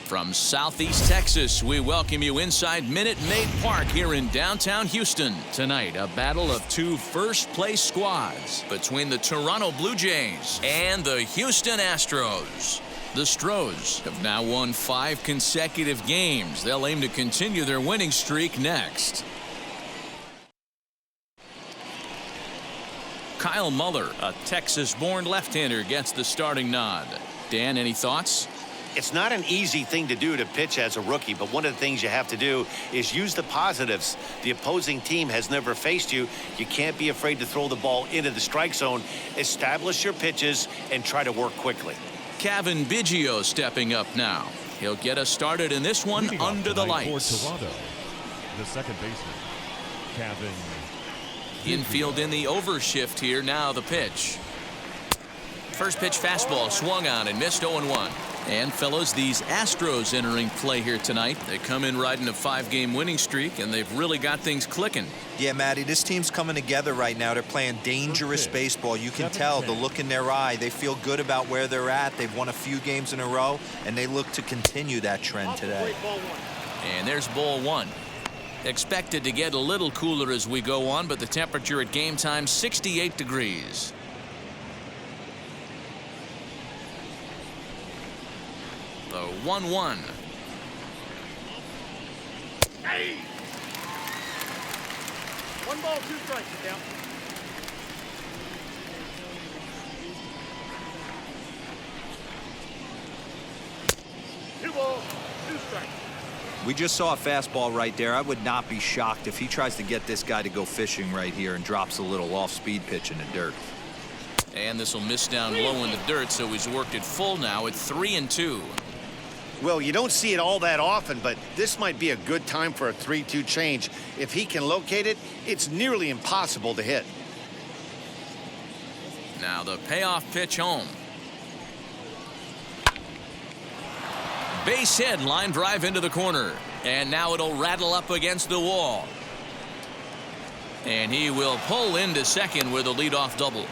From Southeast Texas, we welcome you inside Minute Maid Park here in downtown Houston. Tonight, a battle of two first-place squads between the Toronto Blue Jays and the Houston Astros. The Stros have now won 5 consecutive games. They'll aim to continue their winning streak next. Kyle Muller, a Texas-born left-hander, gets the starting nod. Dan, any thoughts? It's not an easy thing to do to pitch as a rookie, but one of the things you have to do is use the positives. The opposing team has never faced you. You can't be afraid to throw the ball into the strike zone. Establish your pitches and try to work quickly. Kevin Biggio stepping up now. He'll get us started in this one under the lights. For Toronto, the second baseman, Kevin. Infield in the overshift here. Now the pitch. First pitch fastball swung on and missed 0-1. And fellows, these Astros entering play here tonight. They come in riding a 5-game winning streak, and they've really got things clicking. Yeah, Matty, this team's coming together right now. They're playing dangerous baseball. You can tell the look in their eye. They feel good about where they're at. They've won a few games in a row, and they look to continue that trend today. And there's ball 1. Expected to get a little cooler as we go on, but the temperature at game time, 68 degrees. The 1-1. Hey! 1 ball, 2 strikes, down. Two balls, 2 strikes. We just saw a fastball right there. I would not be shocked if he tries to get this guy to go fishing right here and drops a little off-speed pitch in the dirt. And this will miss down low in the dirt, so he's worked it full now at 3-2. Well, you don't see it all that often, but this might be a good time for a 3-2 change. If he can locate it, it's nearly impossible to hit. Now the payoff pitch home. Base hit, line drive into the corner. And now it'll rattle up against the wall. And he will pull into second with a leadoff double.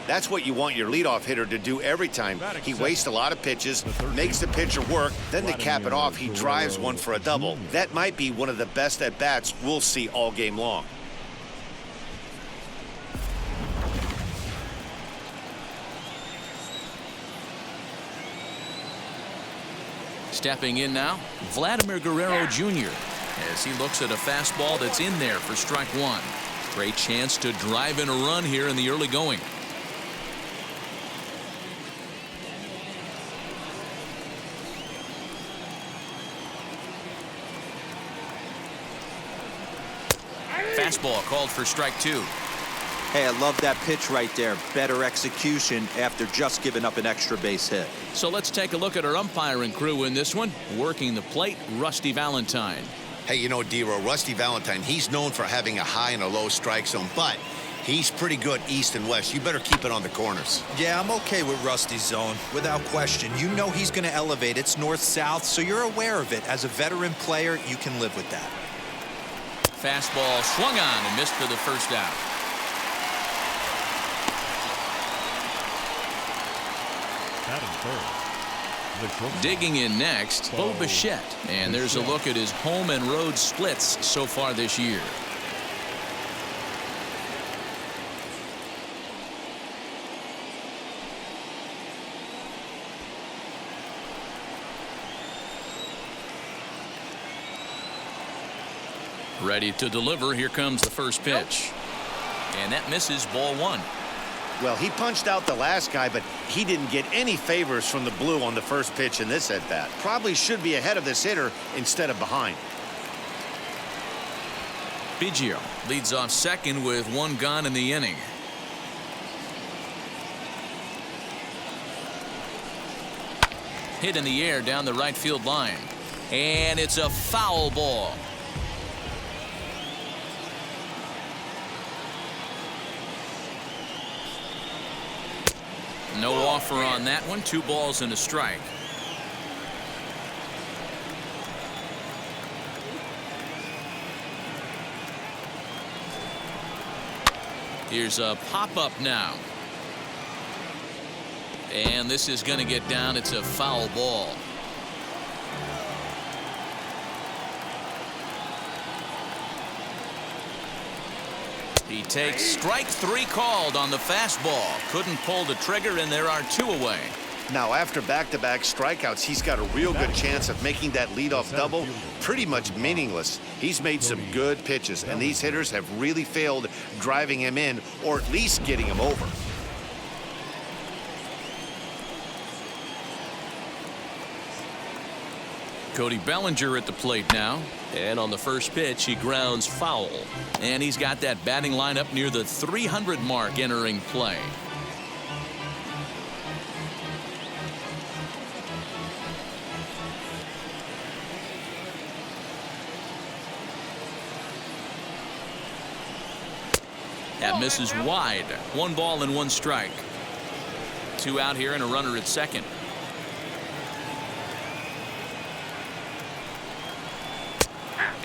That's what you want your leadoff hitter to do every time. He wastes a lot of pitches, makes the pitcher work, then to cap it off, he drives one for a double. That might be one of the best at-bats we'll see all game long. Stepping in now, Vladimir Guerrero Jr. as he looks at a fastball that's in there for strike 1. Great chance to drive in a run here in the early going. Fastball called for strike 2. Hey, I love that pitch right there. Better execution after just giving up an extra base hit. So let's take a look at our umpiring crew in this one. Working the plate, Rusty Valentine. Hey, you know, D-Row, Rusty Valentine, he's known for having a high and a low strike zone, but he's pretty good east and west. You better keep it on the corners. Yeah, I'm okay with Rusty's zone, without question. You know he's going to elevate. It's north-south, so you're aware of it. As a veteran player, you can live with that. Fastball swung on and missed for the first out. Digging in next, Bo Bichette. And there's a look at his home and road splits so far this year. Ready to deliver. Here comes the first pitch. And that misses, ball 1. Well, he punched out the last guy, but he didn't get any favors from the blue on the first pitch in this at-bat. Probably should be ahead of this hitter instead of behind. Biggio leads off second with 1 gone in the inning. Hit in the air down the right field line. And it's a foul ball. No offer on that one. 2 balls and a strike. Here's a pop-up now. And this is going to get down. It's a foul ball. He takes strike 3 called on the fastball. Couldn't pull the trigger, and there are 2 away. Now, after back-to-back strikeouts, he's got a real good chance of making that leadoff double pretty much meaningless. He's made some good pitches, and these hitters have really failed driving him in or at least getting him over. Cody Bellinger at the plate now. And on the first pitch, he grounds foul. And he's got that batting lineup near the 300 mark entering play. That misses wide. 1 ball and 1 strike. 2 out here and a runner at second.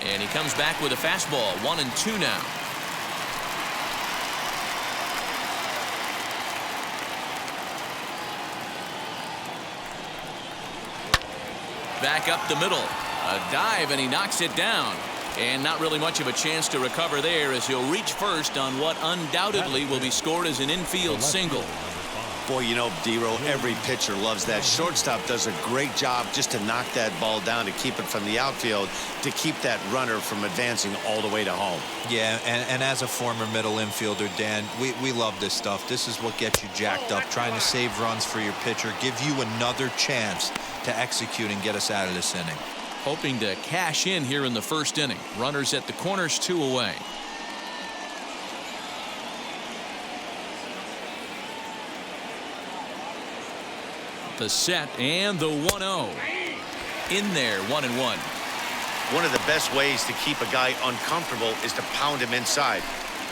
And he comes back with a fastball. 1-2 now. Back up the middle. A dive, and he knocks it down. And not really much of a chance to recover there, as he'll reach first on what undoubtedly will be scored as an infield single. Boy, you know, D-Row, every pitcher loves that. Shortstop does a great job just to knock that ball down, to keep it from the outfield, to keep that runner from advancing all the way to home. Yeah, and as a former middle infielder, Dan, we love this stuff. This is what gets you jacked up, trying to save runs for your pitcher, give you another chance to execute and get us out of this inning. Hoping to cash in here in the first inning. Runners at the corners, 2 away. The set and the 1-0. In there, 1-1. One of the best ways to keep a guy uncomfortable is to pound him inside.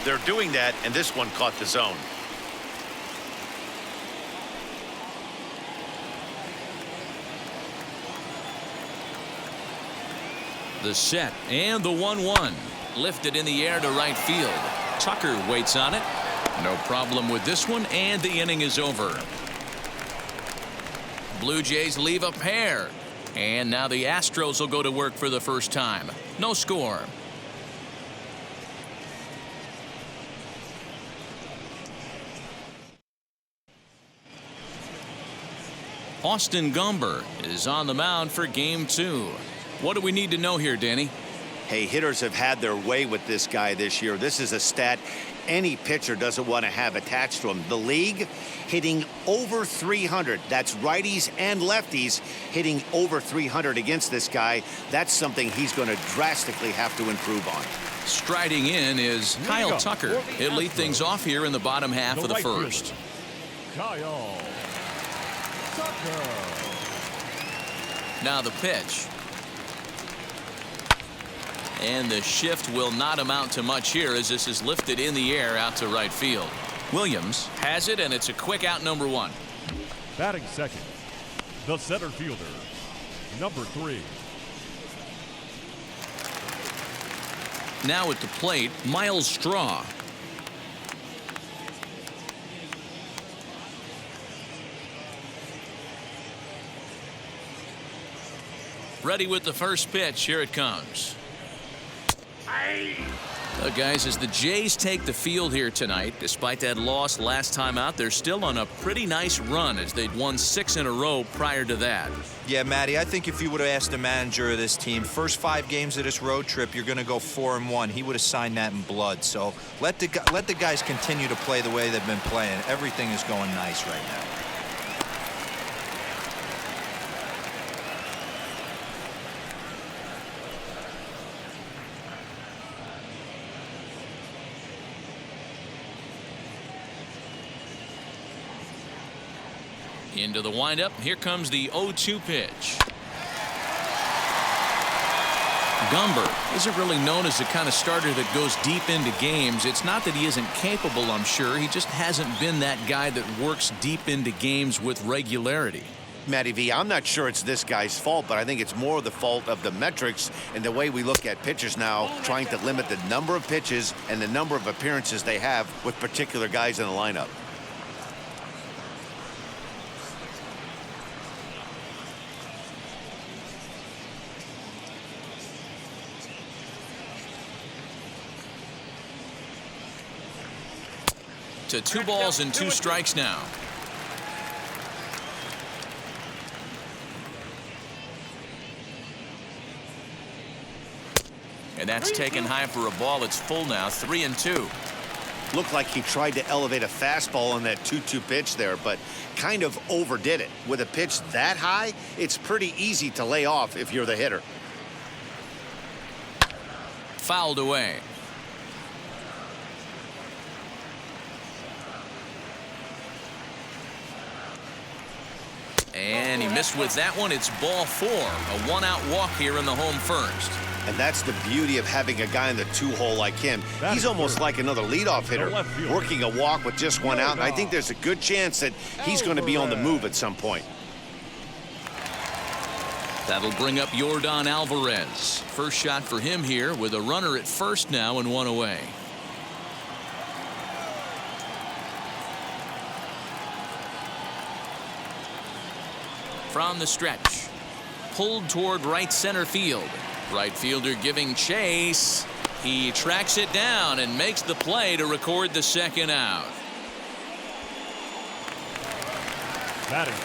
They're doing that, and this one caught the zone. The set and the 1-1. Lifted in the air to right field. Tucker waits on it. No problem with this one, and the inning is over. Blue Jays leave a pair. And now the Astros will go to work for the first time. No score. Austin Gomber is on the mound for game 2. What do we need to know here, Danny? Hey, hitters have had their way with this guy this year. This is a stat any pitcher doesn't want to have attached to him. The league hitting over 300. That's righties and lefties hitting over 300 against this guy. That's something he's going to drastically have to improve on. Striding in is Kyle Tucker. He'll lead things off here in the bottom half of the first. Kyle Tucker. Now the pitch. And the shift will not amount to much here, as this is lifted in the air out to right field. Williams has it, and it's a quick out, number 1. Batting second, the center fielder, number 3. Now at the plate, Miles Straw. Ready with the first pitch. Here it comes. Guys, as the Jays take the field here tonight, despite that loss last time out, they're still on a pretty nice run, as they'd won 6 in a row prior to that. Yeah, Matty, I think if you would have asked the manager of this team, first 5 games of this road trip, you're going to go 4-1. He would have signed that in blood. So let the guys continue to play the way they've been playing. Everything is going nice right now. Into the windup. Here comes the 0-2 pitch. Gomber isn't really known as the kind of starter that goes deep into games. It's not that he isn't capable, I'm sure. He just hasn't been that guy that works deep into games with regularity. Matty V, I'm not sure it's this guy's fault, but I think it's more the fault of the metrics and the way we look at pitchers now, trying to limit the number of pitches and the number of appearances they have with particular guys in the lineup. to 2 balls and 2 strikes now. And that's taken high for a ball. It's full now, 3-2. Looked like he tried to elevate a fastball on that 2-2 pitch there, but kind of overdid it. With a pitch that high, it's pretty easy to lay off if you're the hitter. Fouled away. And he missed with that one. It's ball 4. A 1-out walk here in the home first. And that's the beauty of having a guy in the 2-hole like him. He's almost like another leadoff hitter, working a walk with just 1 out. And I think there's a good chance that he's going to be on the move at some point. That'll bring up Yordan Alvarez. First shot for him here with a runner at first now and 1 away. From the stretch. Pulled toward right center field. Right fielder giving chase. He tracks it down and makes the play to record the 2nd out.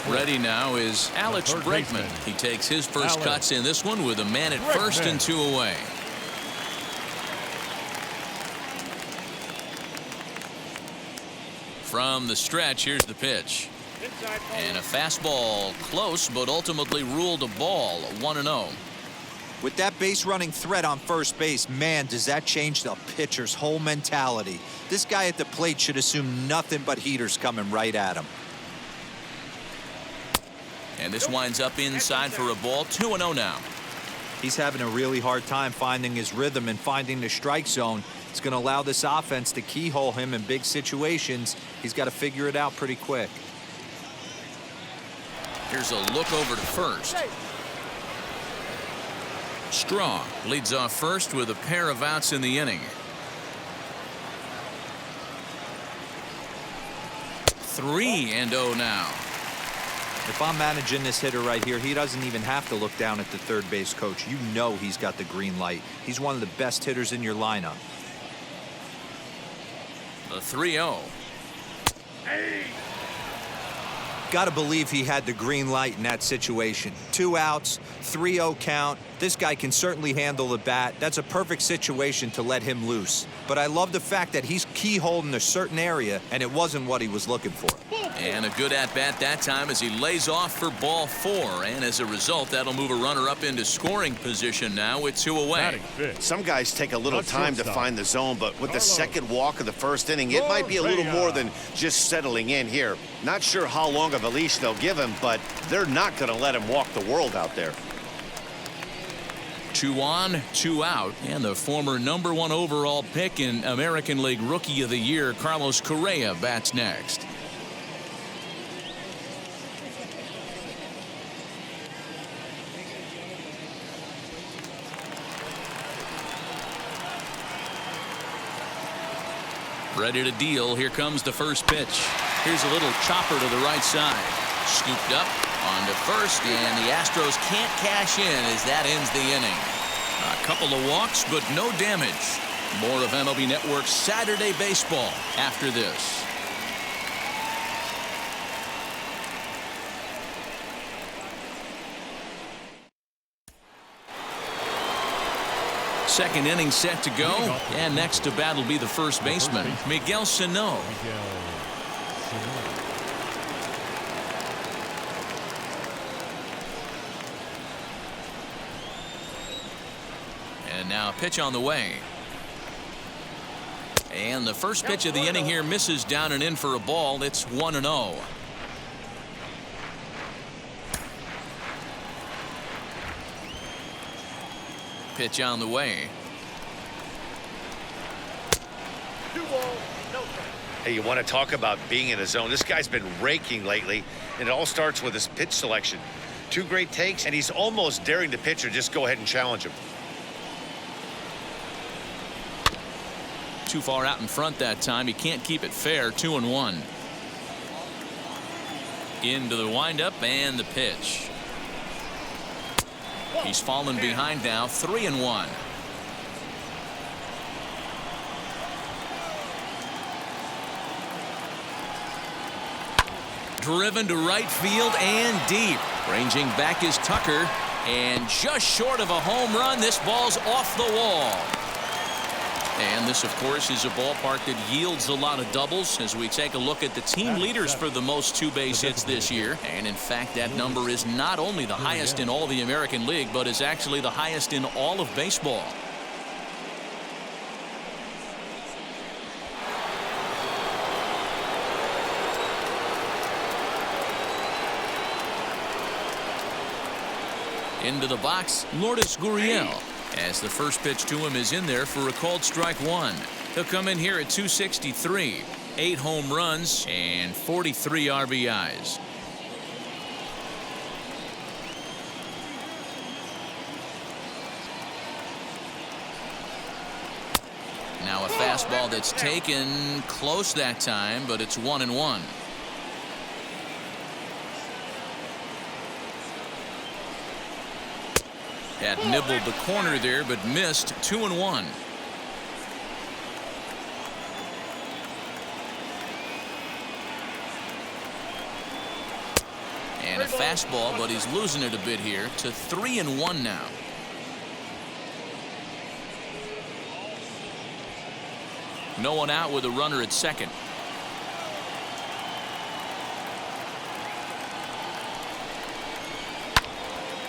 Ready now is Alex Bregman. He takes his first cuts in this one with a man at first and 2 away. From the stretch, here's the pitch. And a fastball close, but ultimately ruled a ball. 1-0. With that base running threat on first base, man, does that change the pitcher's whole mentality. This guy at the plate should assume nothing but heaters coming right at him. And this winds up inside for a ball. 2-0 now. He's having a really hard time finding his rhythm and finding the strike zone. It's going to allow this offense to keyhole him in big situations. He's got to figure it out pretty quick. Here's a look over to first. Strong leads off first with a pair of outs in the inning. 3-0 now. If I'm managing this hitter right here, he doesn't even have to look down at the third base coach. You know he's got the green light. He's one of the best hitters in your lineup. The 3-0. Got to believe he had the green light in that situation. 2 outs, 3-0 count. This guy can certainly handle the bat. That's a perfect situation to let him loose. But I love the fact that he's keyholing a certain area, and it wasn't what he was looking for. And a good at-bat that time as he lays off for ball 4. And as a result, that'll move a runner up into scoring position now with 2 away. Some guys take a little time to find the zone, but with the second walk of the first inning, it might be a little more than just settling in here. Not sure how long of a leash they'll give him, but they're not going to let him walk the world out there. 2 on, 2 out, and the former #1 overall pick in American League Rookie of the Year, Carlos Correa, bats next. Ready to deal. Here comes the first pitch. Here's a little chopper to the right side. Scooped up on to first, and the Astros can't cash in as that ends the inning. A couple of walks, but no damage. More of MLB Network's Saturday Baseball after this. Second inning set to go, and next to bat will be the first baseman, Miguel Sano. And now a pitch on the way. And the first pitch of the inning here misses down and in for a ball. It's 1-0. Pitch on the way. 2 balls, no strikes. Hey, you want to talk about being in the zone? This guy's been raking lately, and it all starts with his pitch selection. 2 great takes, and he's almost daring the pitcher just go ahead and challenge him. Too far out in front that time. He can't keep it fair. 2-1. Into the windup and the pitch. He's fallen behind now. 3-1. driven to right field and deep. Ranging back is Tucker, and just short of a home run, this ball's off the wall. And this, of course, is a ballpark that yields a lot of doubles as we take a look at the team leaders for the most two-base hits this year. And in fact, that number is not only the highest in all the American League, but is actually the highest in all of baseball. Into the box, Lourdes Gurriel, as the first pitch to him is in there for a called strike one. He'll come in here at 263, 8 home runs and 43 RBIs. Now a fastball that's taken close that time, but it's 1-1. Had nibbled the corner there, but missed. 2-1. And a fastball, but he's losing it a bit here to 3-1 now. No one out with a runner at second.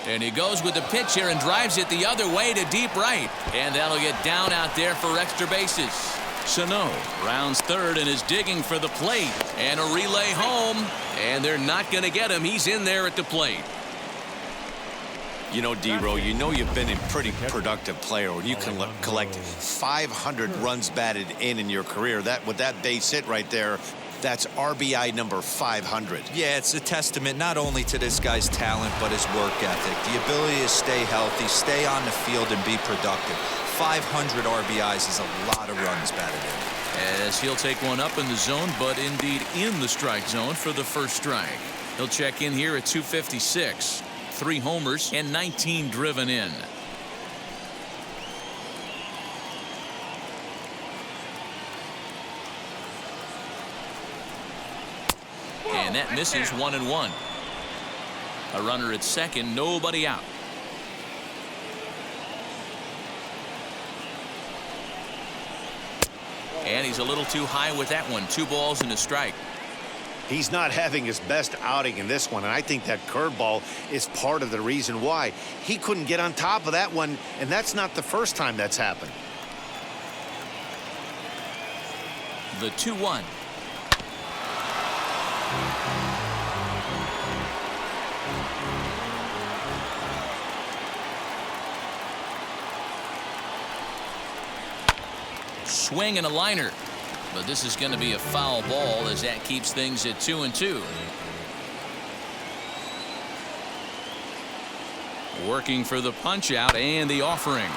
And he goes with the pitch here and drives it the other way to deep right. And that'll get down out there for extra bases. Sano rounds third and is digging for the plate. And a relay home. And they're not going to get him. He's in there at the plate. You know, D-Row, you know you've been a pretty productive player when you can collect 500 runs batted in your career. That with that base hit right there, that's RBI number 500. Yeah, it's a testament not only to this guy's talent, but his work ethic. The ability to stay healthy, stay on the field, and be productive. 500 RBIs is a lot of runs batted in. As he'll take one up in the zone, but indeed in the strike zone for the first strike. He'll check in here at 256. 3 homers and 19 driven in. And that misses. 1-1. A runner at second, nobody out. And he's a little too high with that one. 2 balls and a strike. He's not having his best outing in this one, and I think that curveball is part of the reason why. He couldn't get on top of that one, and that's not the first time that's happened. The 2-1. Swing and a liner. But this is going to be a foul ball as that keeps things at 2-2. Working for the punch out and the offering.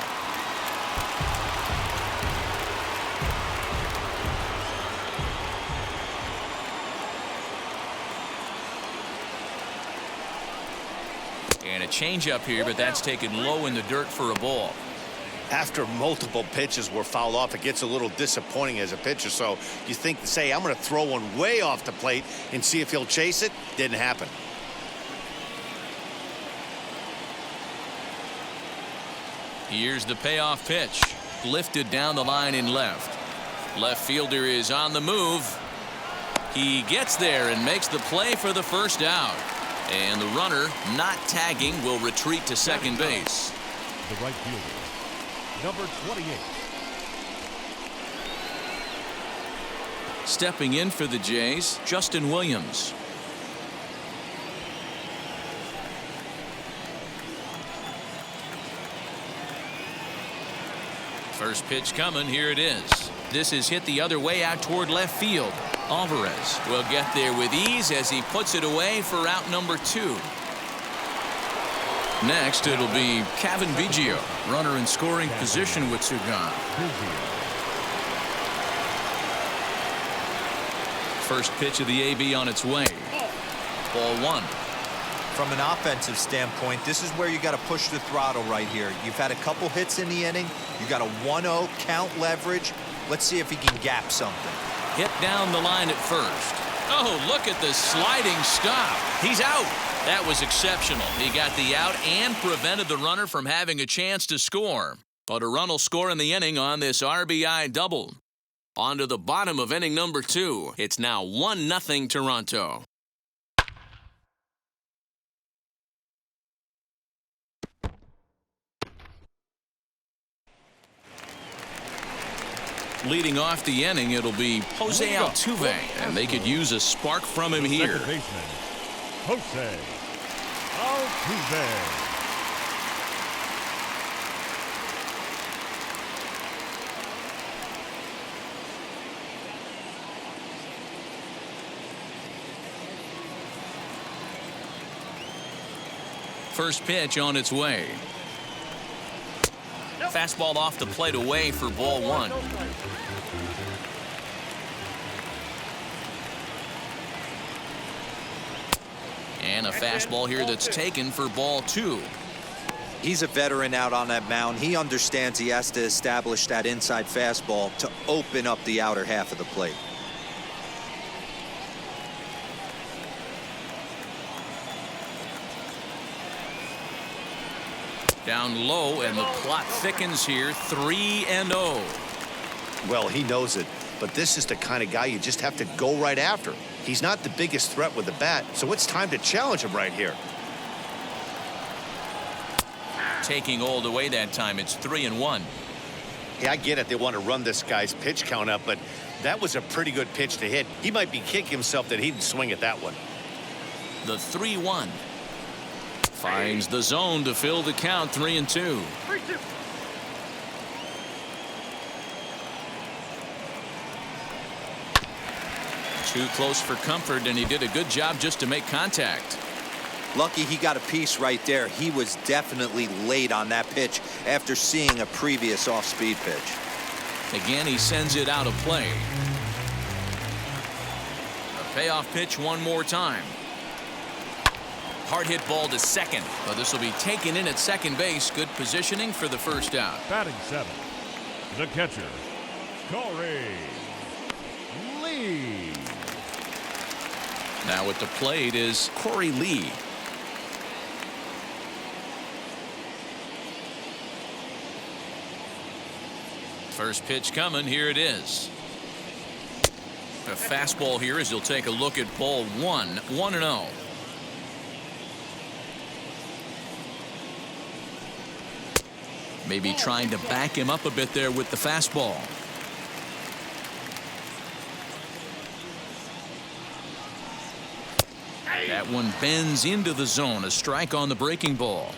And a changeup here, but that's taken low in the dirt for a ball. After multiple pitches were fouled off, it gets a little disappointing as a pitcher. So you think, say, I'm going to throw one way off the plate and see if he'll chase it. Didn't happen. Here's the payoff pitch. Lifted down the line in left. Left fielder is on the move. He gets there and makes the play for the first out. And the runner, not tagging, will retreat to second base. The right fielder, number 28. Stepping in for the Jays, Justin Williams. First pitch coming. Here it is. This is hit the other way out toward left field. Alvarez will get there with ease as he puts it away for out number 2. Next, it'll be Kevin Biggio, runner in scoring position with two gone. First pitch of the AB on its way. Ball 1. From an offensive standpoint, this is where you got to push the throttle right here. You've had a couple hits in the inning. You got a 1-0 count leverage. Let's see if he can gap something. Hit down the line at first. Oh, look at the sliding stop. He's out. That was exceptional. He got the out and prevented the runner from having a chance to score. But a run will score in the inning on this RBI double. On to the bottom of inning number 2. It's now 1-0 Toronto. Leading off the inning, it'll be Jose Altuve, and they could use a spark from him here. Second baseman, Jose Altuve. First pitch on its way. Fastball off the plate away for ball 1. And a fastball here that's taken for ball 2. He's a veteran out on that mound. He understands he has to establish that inside fastball to open up the outer half of the plate. Down low, and the plot thickens here. 3-0. Well, he knows it, but this is the kind of guy you just have to go right after. He's not the biggest threat with the bat, so it's time to challenge him right here. Taking Old away that time. It's 3-1. Yeah, I get it. They want to run this guy's pitch count up, but that was a pretty good pitch to hit. He might be kicking himself that he didn't swing at that one. The 3-1. Finds the zone to fill the count. 3-2. 3-2. Too close for comfort, and he did a good job just to make contact. Lucky he got a piece right there. He was definitely late on that pitch after seeing a previous off-speed pitch. Again, he sends it out of play. A payoff pitch one more time. Hard hit ball to second, but this will be taken in at second base. Good positioning for the first out. Batting 7th, the catcher, Corey Lee. Now at the plate is Corey Lee. First pitch coming. Here it is. A fastball here as he'll take a look at ball 1. 1-0. Maybe trying to back him up a bit there with the fastball. That one bends into the zone. A strike on the breaking ball.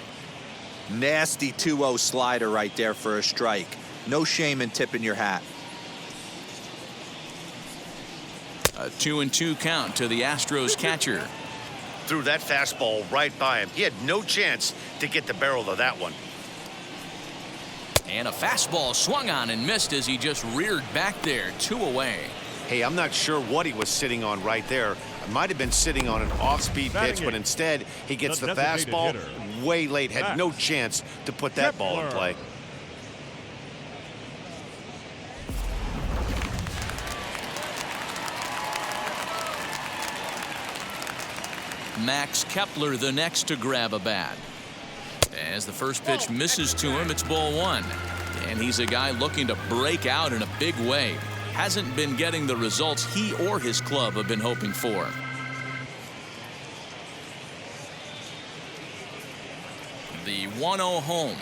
Nasty 2-0 slider right there for a strike. No shame in tipping your hat. A 2-2 count to the Astros catcher. Threw that fastball right by him. He had no chance to get the barrel of that one. And a fastball swung on and missed as he just reared back there. 2 away. Hey, I'm not sure what he was sitting on right there. It might have been sitting on an off-speed pitch, but instead he gets the fastball way late. Had no chance to put that ball in play. Max Kepler the next to grab a bat. As the first pitch misses to him, it's ball 1. And he's a guy looking to break out in a big way. Hasn't been getting the results he or his club have been hoping for. The 1-0 home.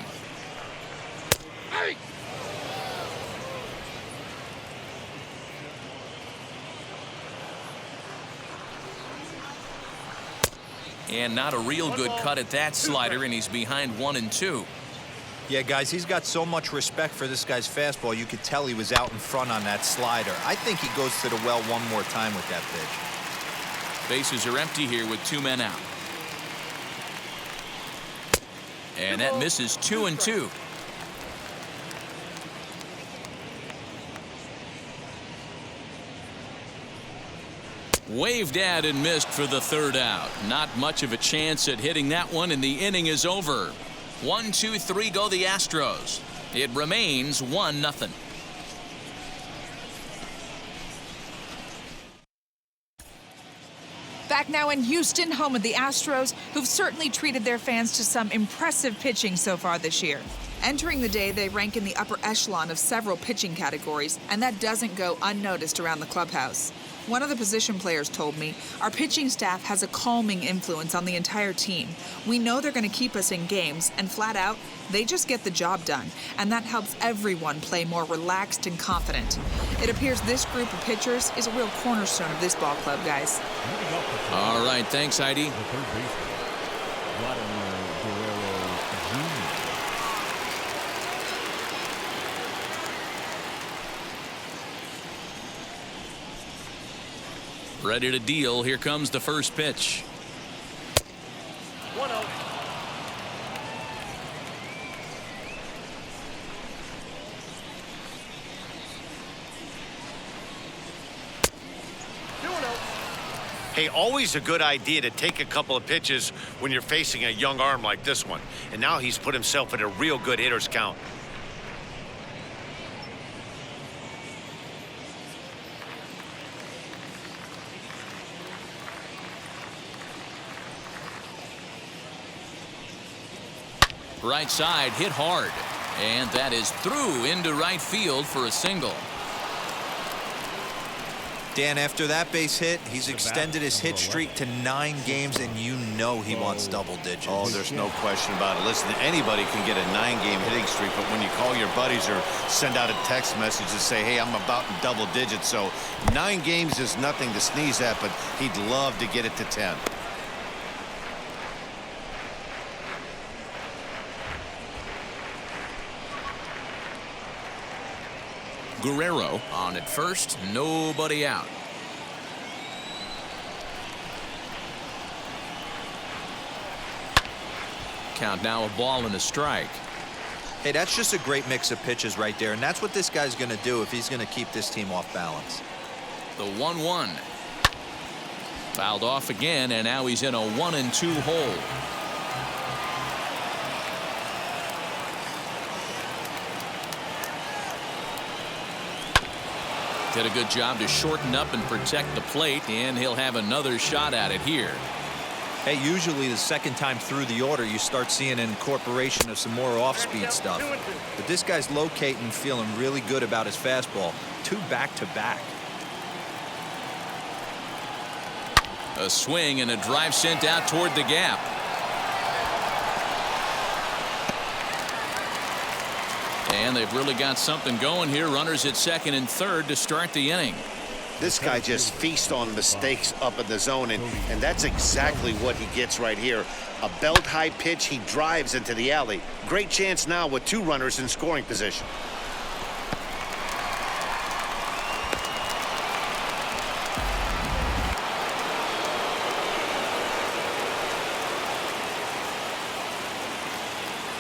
And not a real good cut at that slider, and he's behind 1-2. Yeah, guys, he's got so much respect for this guy's fastball. You could tell he was out in front on that slider. I think he goes to the well one more time with that pitch. Bases are empty here with 2 men out. And that misses. 2-2. Waved at and missed for the 3rd out. Not much of a chance at hitting that one, and the inning is over. 1, 2, 3 go the Astros. It remains 1-0. now in Houston, home of the Astros, who've certainly treated their fans to some impressive pitching so far this year. Entering the day, they rank in the upper echelon of several pitching categories, and that doesn't go unnoticed around the clubhouse. One of the position players told me, our pitching staff has a calming influence on the entire team. We know they're going to keep us in games, and flat out, they just get the job done, and that helps everyone play more relaxed and confident. It appears this group of pitchers is a real cornerstone of this ball club, guys. All right, thanks, Heidi. The third baseman, Vladimir Guerrero Jr. Ready to deal. Here comes the first pitch. 1-0. Hey, always a good idea to take a couple of pitches when you're facing a young arm like this one. And now he's put himself in a real good hitter's count. Right side hit hard, and that is through into right field for a single. Dan, after that base hit, he's extended his hit streak to 9 games, and you know he wants double digits. Oh, there's no question about it. Listen, anybody can get a 9-game hitting streak, but when you call your buddies or send out a text message and say, hey, I'm about in double digits, so 9 games is nothing to sneeze at, but he'd love to get it to 10. Guerrero on at first, nobody out. Count now, a ball and a strike. Hey, that's just a great mix of pitches right there, and that's what this guy's going to do if he's going to keep this team off balance. The 1-1. Fouled off again, and now he's in a 1-2 hole. Did a good job to shorten up and protect the plate, and he'll have another shot at it here. Hey, usually the second time through the order, you start seeing an incorporation of some more off-speed stuff. But this guy's locating, feeling really good about his fastball. 2 back-to-back. A swing and a drive sent out toward the gap. And they've really got something going here. Runners at second and third to start the inning. This guy just feasts on mistakes up in the zone, and that's exactly what he gets right here. A belt-high pitch, he drives into the alley. Great chance now with 2 runners in scoring position.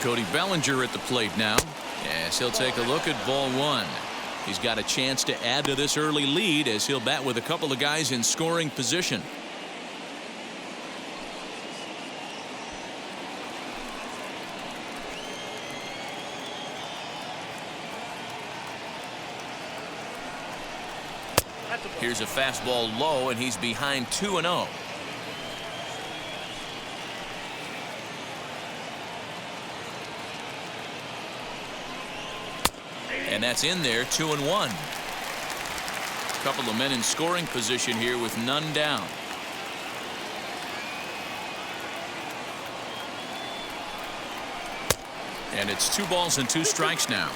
Cody Bellinger at the plate now. Yes, he'll take a look at ball 1. He's got a chance to add to this early lead as he'll bat with a couple of guys in scoring position. Here's a fastball low, and he's behind 2-0. And that's in there, 2-1. Couple of men in scoring position here with none down. And it's 2 balls and 2 strikes now.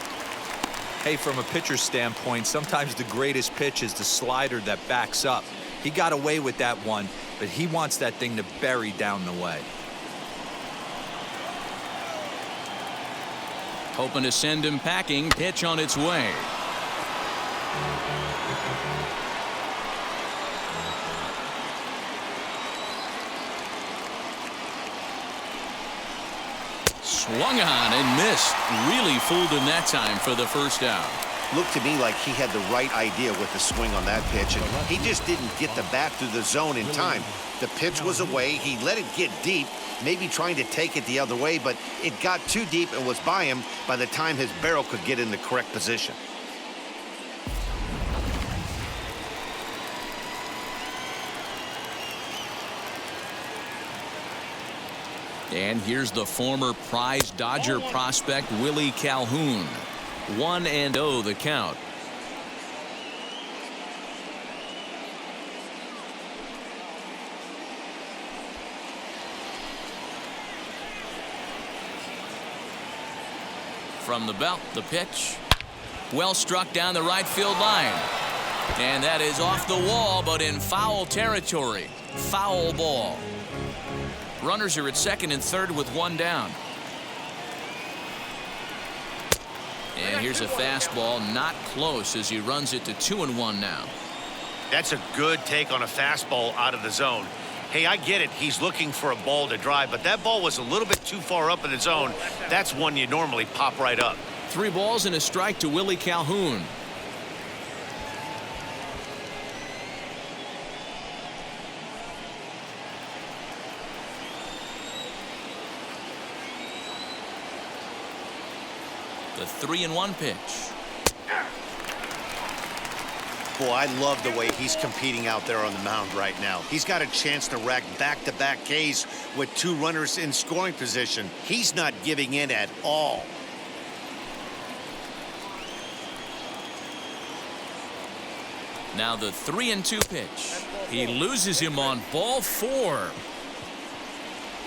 Hey, from a pitcher's standpoint, sometimes the greatest pitch is the slider that backs up. He got away with that one, but he wants that thing to bury down the way. Hoping to send him packing. Pitch on its way. Swung on and missed. Really fooled him that time for the first out. Looked to me like he had the right idea with the swing on that pitch, and he just didn't get the bat through the zone in time. The pitch was away. He let it get deep, maybe trying to take it the other way, but it got too deep and was by him by the time his barrel could get in the correct position. And here's the former prize Dodger prospect Willie Calhoun. 1-0 the count. From the belt, the pitch. Well struck down the right field line. And that is off the wall, but in foul territory. Foul ball. Runners are at second and third with one down. And here's a fastball, not close, as he runs it to 2-1 now. That's a good take on a fastball out of the zone. Hey, I get it. He's looking for a ball to drive, but that ball was a little bit too far up in the zone. That's one you normally pop right up. 3 balls and a strike to Willie Calhoun. The 3-1 pitch. Boy, I love the way he's competing out there on the mound right now. He's got a chance to rack back-to-back Ks with 2 runners in scoring position. He's not giving in at all. Now the 3-2 pitch. He loses him on ball 4.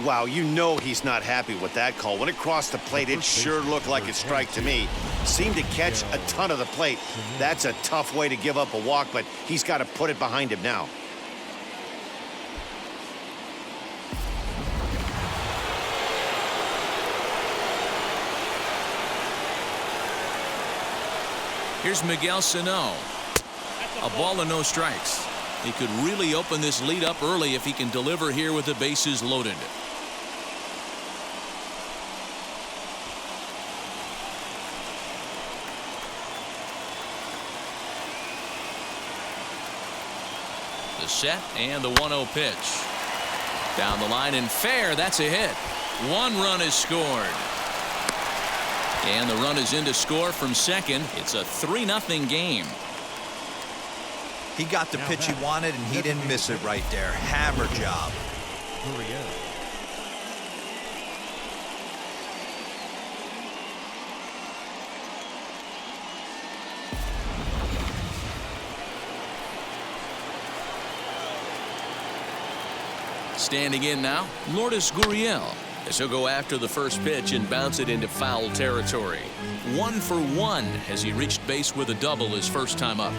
Wow, you know he's not happy with that call. When it crossed the plate, it sure looked like a strike to me. Seemed to catch a ton of the plate. That's a tough way to give up a walk, but he's got to put it behind him now. Here's Miguel Sano. A ball and no strikes. He could really open this lead up early if he can deliver here with the bases loaded. The set and the 1-0 pitch. Down the line and fair. That's a hit. 1 run is scored. And the run is in to score from second. It's a 3-0 game. He got the pitch he wanted, and he didn't miss it right there. Hammer job. Standing in now, Lourdes Gurriel, as he'll go after the first pitch and bounce it into foul territory. 1 for 1 as he reached base with a double his first time up.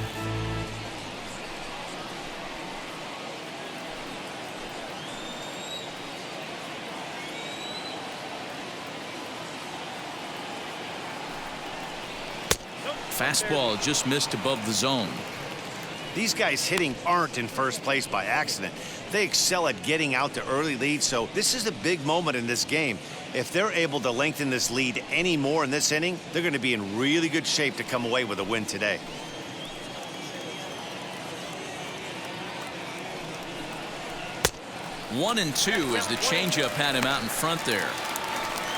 Fastball just missed above the zone. These guys hitting aren't in first place by accident. They excel at getting out to early leads, so this is a big moment in this game. If they're able to lengthen this lead any more in this inning, they're going to be in really good shape to come away with a win today. One and two as the changeup had him out in front there.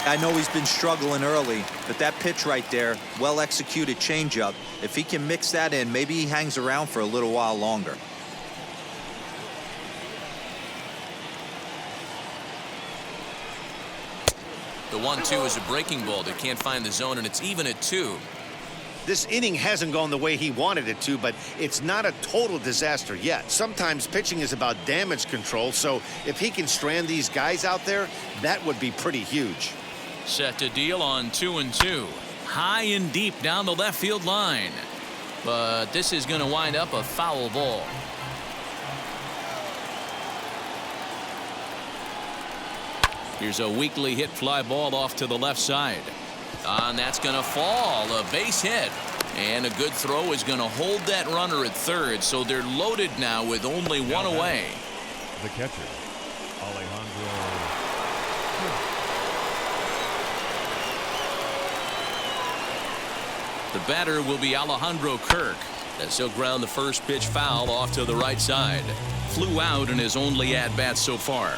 I know he's been struggling early, but that pitch right there, well-executed changeup, if he can mix that in, maybe he hangs around for a little while longer. The 1-2 is a breaking ball that can't find the zone, and it's even at 2. This inning hasn't gone the way he wanted it to, but it's not a total disaster yet. Sometimes pitching is about damage control, so if he can strand these guys out there, that would be pretty huge. Set to deal on 2-2. High and deep down the left field line. But this is going to wind up a foul ball. Here's a weakly hit fly ball off to the left side. And that's going to fall. A base hit. And a good throw is going to hold that runner at third. So they're loaded now with only one away. The catcher, Alejandro. The batter will be Alejandro Kirk, as he'll ground the first pitch foul off to the right side. Flew out in his only at-bat so far.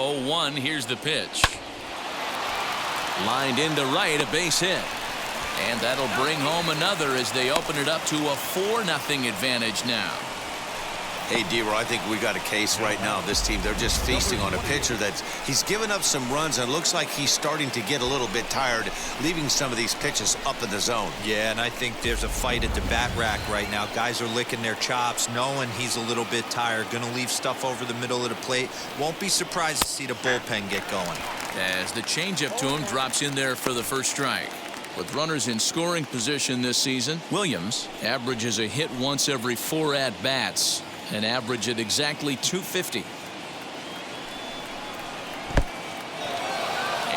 Oh, 1, here's the pitch. Lined into right, a base hit. And that'll bring home another as they open it up to a 4-0 advantage now. Hey, D-Roy, I think we got a case right now. This team, they're just feasting on a pitcher he's given up some runs and looks like he's starting to get a little bit tired, leaving some of these pitches up in the zone. Yeah, and I think there's a fight at the bat rack right now. Guys are licking their chops, knowing he's a little bit tired, going to leave stuff over the middle of the plate. Won't be surprised to see the bullpen get going. As the changeup to him drops in there for the first strike. With runners in scoring position this season, Williams averages a hit once every 4 at-bats. An average at exactly 250. And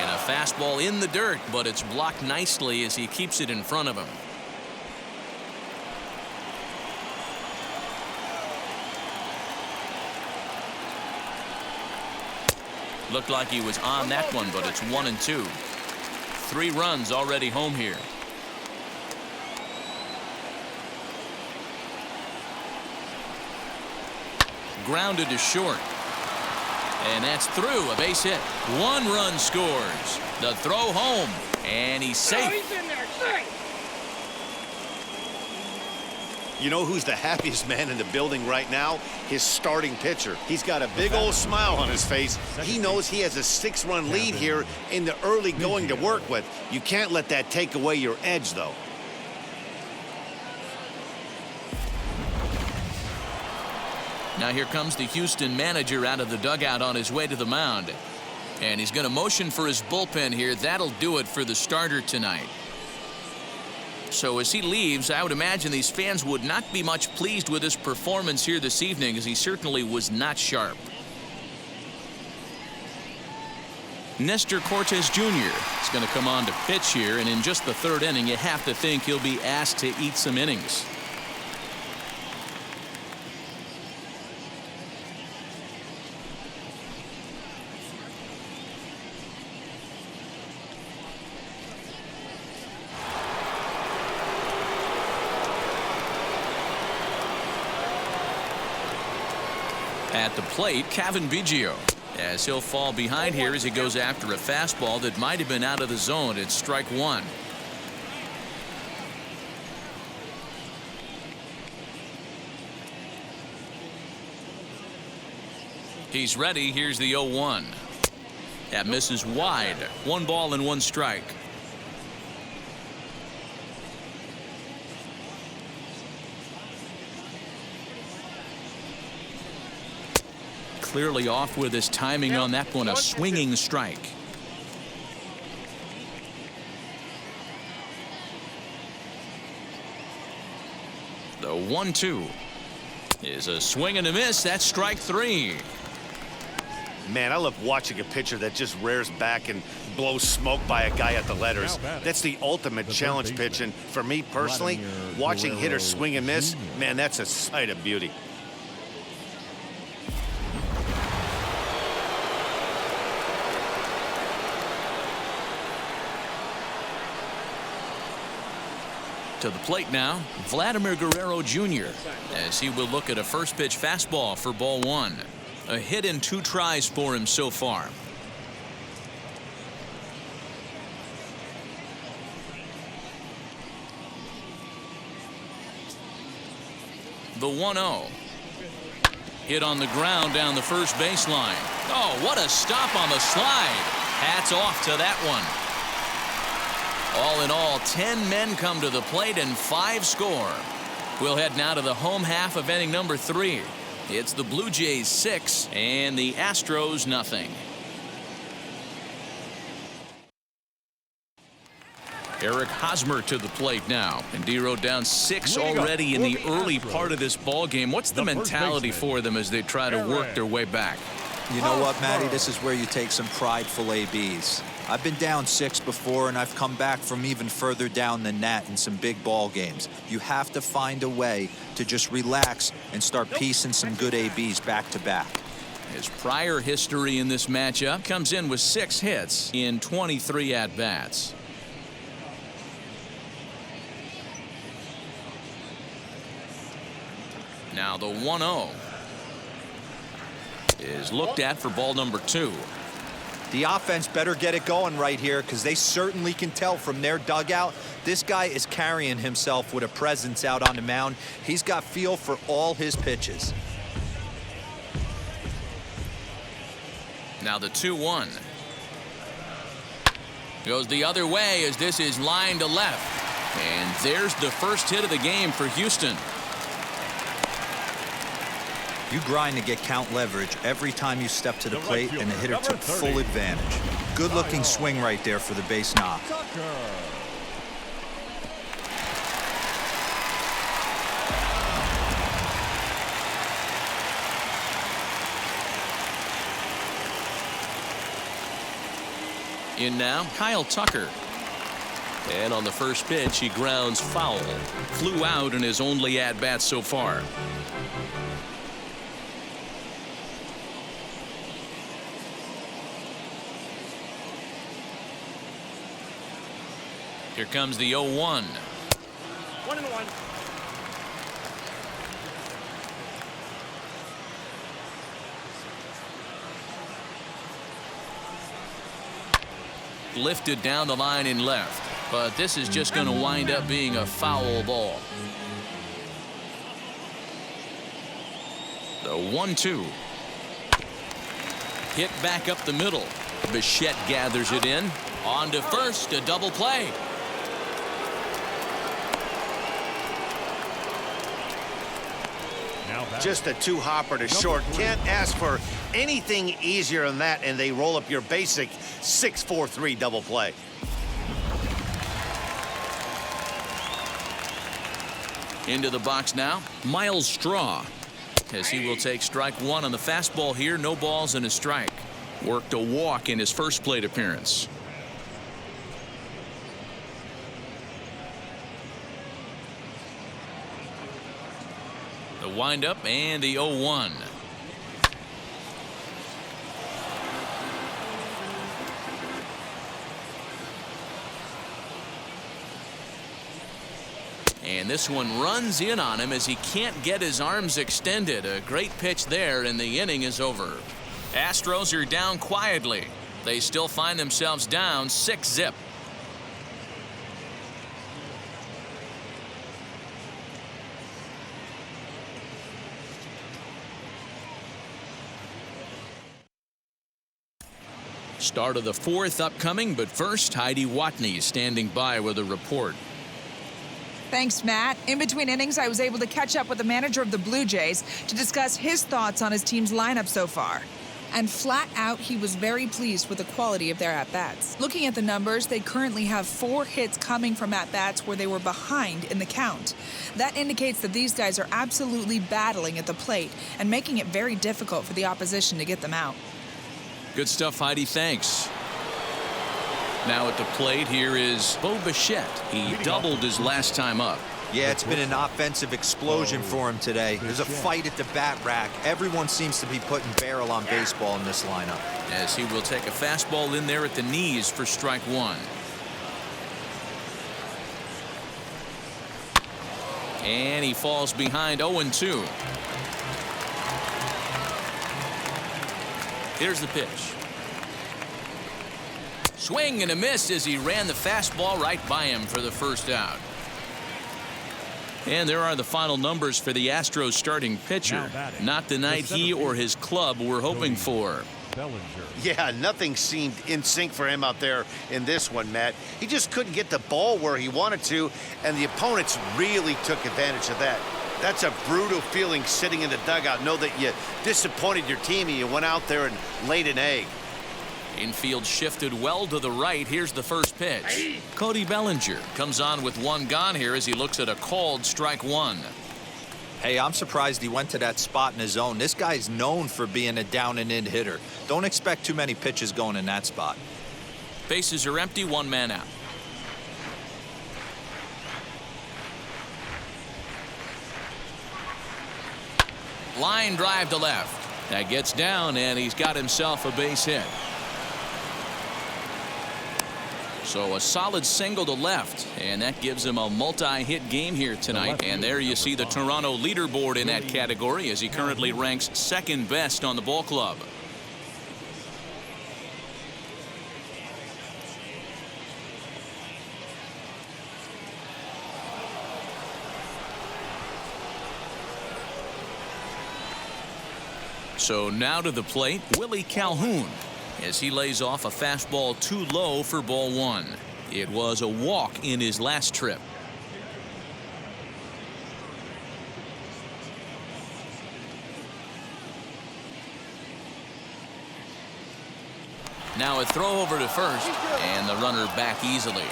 a fastball in the dirt, but it's blocked nicely as he keeps it in front of him. Looked like he was on that one, but it's 1-2. 3 runs already home here. Grounded to short. And that's through. A base hit. 1 run scores. The throw home. And he's safe. He's in there. Safe. You know who's the happiest man in the building right now? His starting pitcher. He's got a big old smile on his face. He knows he has a 6-run lead here in the early going to work with. You can't let that take away your edge, though. Now here comes the Houston manager out of the dugout on his way to the mound. And he's going to motion for his bullpen here. That'll do it for the starter tonight. So as he leaves, I would imagine these fans would not be much pleased with his performance here this evening, as he certainly was not sharp. Nestor Cortes Jr. is going to come on to pitch here, and in just the 3rd inning, you have to think he'll be asked to eat some innings. At the plate, Kevin Biggio, as he'll fall behind here as he goes after a fastball that might have been out of the zone. It's strike 1. He's ready. Here's the 0-1. That misses wide. 1 ball and 1 strike. Clearly off with his timing on that one. A swinging strike. The 1-2 is a swing and a miss. That's strike 3. Man, I love watching a pitcher that just rears back and blows smoke by a guy at the letters. That's the ultimate challenge pitch. And for me personally, watching hitters swing and miss, man, that's a sight of beauty. To the plate now, Vladimir Guerrero Jr. as he will look at a first pitch fastball for ball 1. A hit in 2 tries for him so far. The 1-0. Hit on the ground down the first baseline. Oh, what a stop on the slide. Hats off to that one. All in all, 10 men come to the plate and 5 score. We'll head now to the home half of inning number 3. It's the Blue Jays 6 and the Astros nothing. Eric Hosmer to the plate now, and D-Row down 6 already in the early part of this ball game. What's the mentality for them as they try to work their way back? You know what, Matty? This is where you take some prideful ABs. I've been down 6 before, and I've come back from even further down than that in some big ball games. You have to find a way to just relax and start piecing some good ABs back to back. His prior history in this matchup comes in with 6 hits in 23 at-bats. Now the 1-0 is looked at for ball number 2. The offense better get it going right here because they certainly can tell from their dugout. This guy is carrying himself with a presence out on the mound. He's got feel for all his pitches. Now the 2-1. Goes the other way as this is lined to left. And there's the first hit of the game for Houston. You grind to get count leverage every time you step to the plate, and the hitter took full advantage. Good-looking swing right there for the base knock. In now, Kyle Tucker. And on the first pitch, he grounds foul. Flew out in his only at-bat so far. Here comes the 0-1. 1-1. Lifted down the line in left, but this is just going to wind up being a foul ball. The 1-2. Hit back up the middle. Bichette gathers it in. On to first, a double play. Just a two-hopper to short. Can't ask for anything easier than that, and they roll up your basic 6-4-3 double play. Into the box now, Miles Straw, as he will take strike one on the fastball here. No balls and a strike. Worked a walk in his first plate appearance. The windup and the 0-1. And this one runs in on him as he can't get his arms extended. A great pitch there, and the inning is over. Astros are down quietly. They still find themselves down 6-0. Start of the fourth upcoming, but first, Heidi Watney standing by with a report. Thanks, Matt. In between innings, I was able to catch up with the manager of the Blue Jays to discuss his thoughts on his team's lineup so far. And flat out, he was very pleased with the quality of their at-bats. Looking at the numbers, they currently have 4 hits coming from at-bats where they were behind in the count. That indicates that these guys are absolutely battling at the plate and making it very difficult for the opposition to get them out. Good stuff, Heidi. Thanks. Now at the plate, here is Bo Bichette. He doubled his last time up. Yeah, it's been an offensive explosion for him today. There's a fight at the bat rack. Everyone seems to be putting barrel on baseball in this lineup. As he will take a fastball in there at the knees for strike one. And he falls behind 0-2. Here's the pitch. Swing and a miss as he ran the fastball right by him for the first out. And there are the final numbers for the Astros starting pitcher. Not the night he or his club were hoping for. Yeah, nothing seemed in sync for him out there in this one, Matt. He just couldn't get the ball where he wanted to, and the opponents really took advantage of that. That's a brutal feeling sitting in the dugout. Know that you disappointed your team and you went out there and laid an egg. Infield shifted well to the right. Here's the first pitch. Cody Bellinger comes on with one gone here as he looks at a called strike one. Hey, I'm surprised he went to that spot in his zone. This guy's known for being a down and in hitter. Don't expect too many pitches going in that spot. Bases are empty, one man out. Line drive to left. That gets down, and he's got himself a base hit. So a solid single to left, and that gives him a multi-hit game here tonight. And there you see the Toronto leaderboard in that category as he currently ranks second best on the ball club. So now to the plate, Willie Calhoun, as he lays off a fastball too low for ball one. It was a walk in his last trip. Now a throw over to first, and the runner back easily.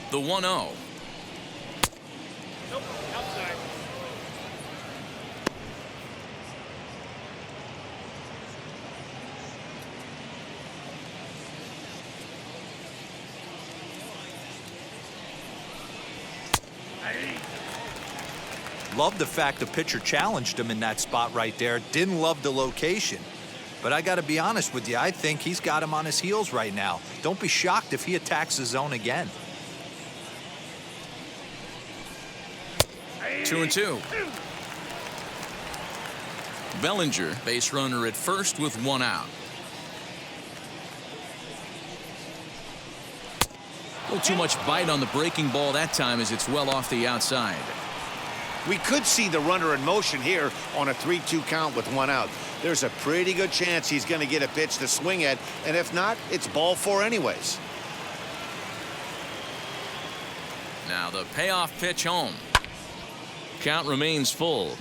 The 1-0. Nope, outside. Love the fact the pitcher challenged him in that spot right there. Didn't love the location. But I got to be honest with you, I think he's got him on his heels right now. Don't be shocked if he attacks the zone again. 2-2. Bellinger, base runner at first with one out. A little too much bite on the breaking ball that time as it's well off the outside. We could see the runner in motion here on a 3-2 count with one out. There's a pretty good chance he's going to get a pitch to swing at, and if not, it's ball four anyways. Now the payoff pitch home. Count remains full.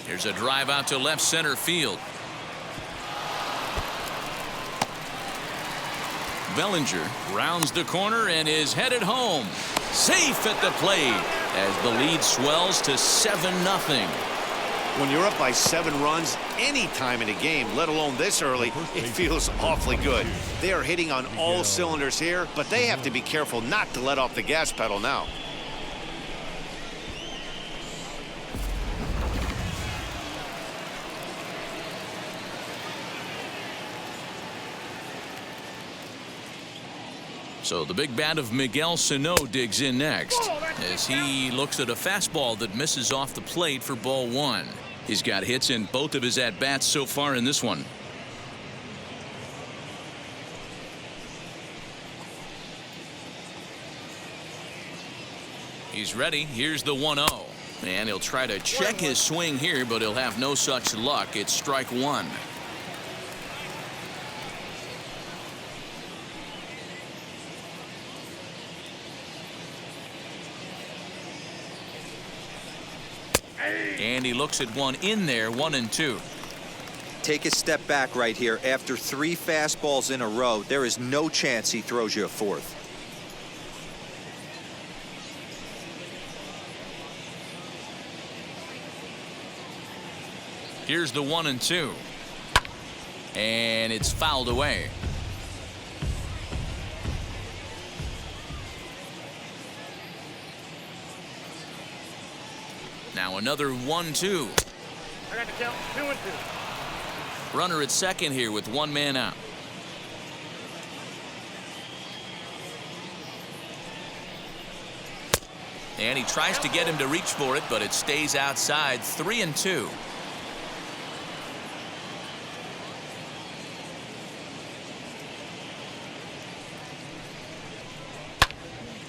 Here's a drive out to left center field. Bellinger rounds the corner and is headed home. Safe at the plate as the lead swells to 7-0. When you're up by 7 runs any time in a game, let alone this early, it feels awfully good. They are hitting on all cylinders here, but they have to be careful not to let off the gas pedal now. So the big bat of Miguel Sano digs in next as he looks at a fastball that misses off the plate for ball one. He's got hits in both of his at-bats so far in this one. He's ready. Here's the 1-0. And he'll try to check his swing here, but he'll have no such luck. It's strike one. And he looks at one in there, 1-2. Take a step back right here. After 3 fastballs in a row, there is no chance he throws you a fourth. Here's the 1-2. And it's fouled away. Now another 1-2. I got the count. 2-2. Runner at second here with one man out. And he tries to get him to reach for it, but it stays outside. 3-2.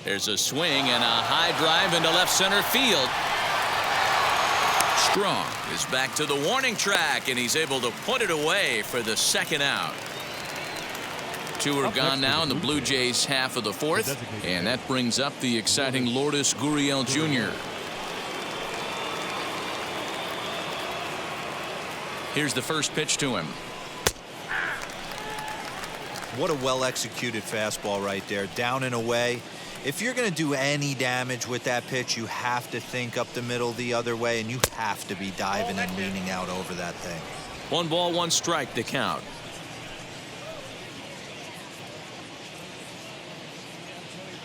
There's a swing and a high drive into left center field. Strong is back to the warning track, and he's able to put it away for the second out. 2 are gone now in the Blue Jays half of the fourth, and that brings up the exciting Lourdes Gurriel Jr. Here's the first pitch to him. What a well-executed fastball right there. Down and away. If you're going to do any damage with that pitch, you have to think up the middle the other way, and you have to be diving and leaning out over that thing. 1 ball, 1 strike, the count.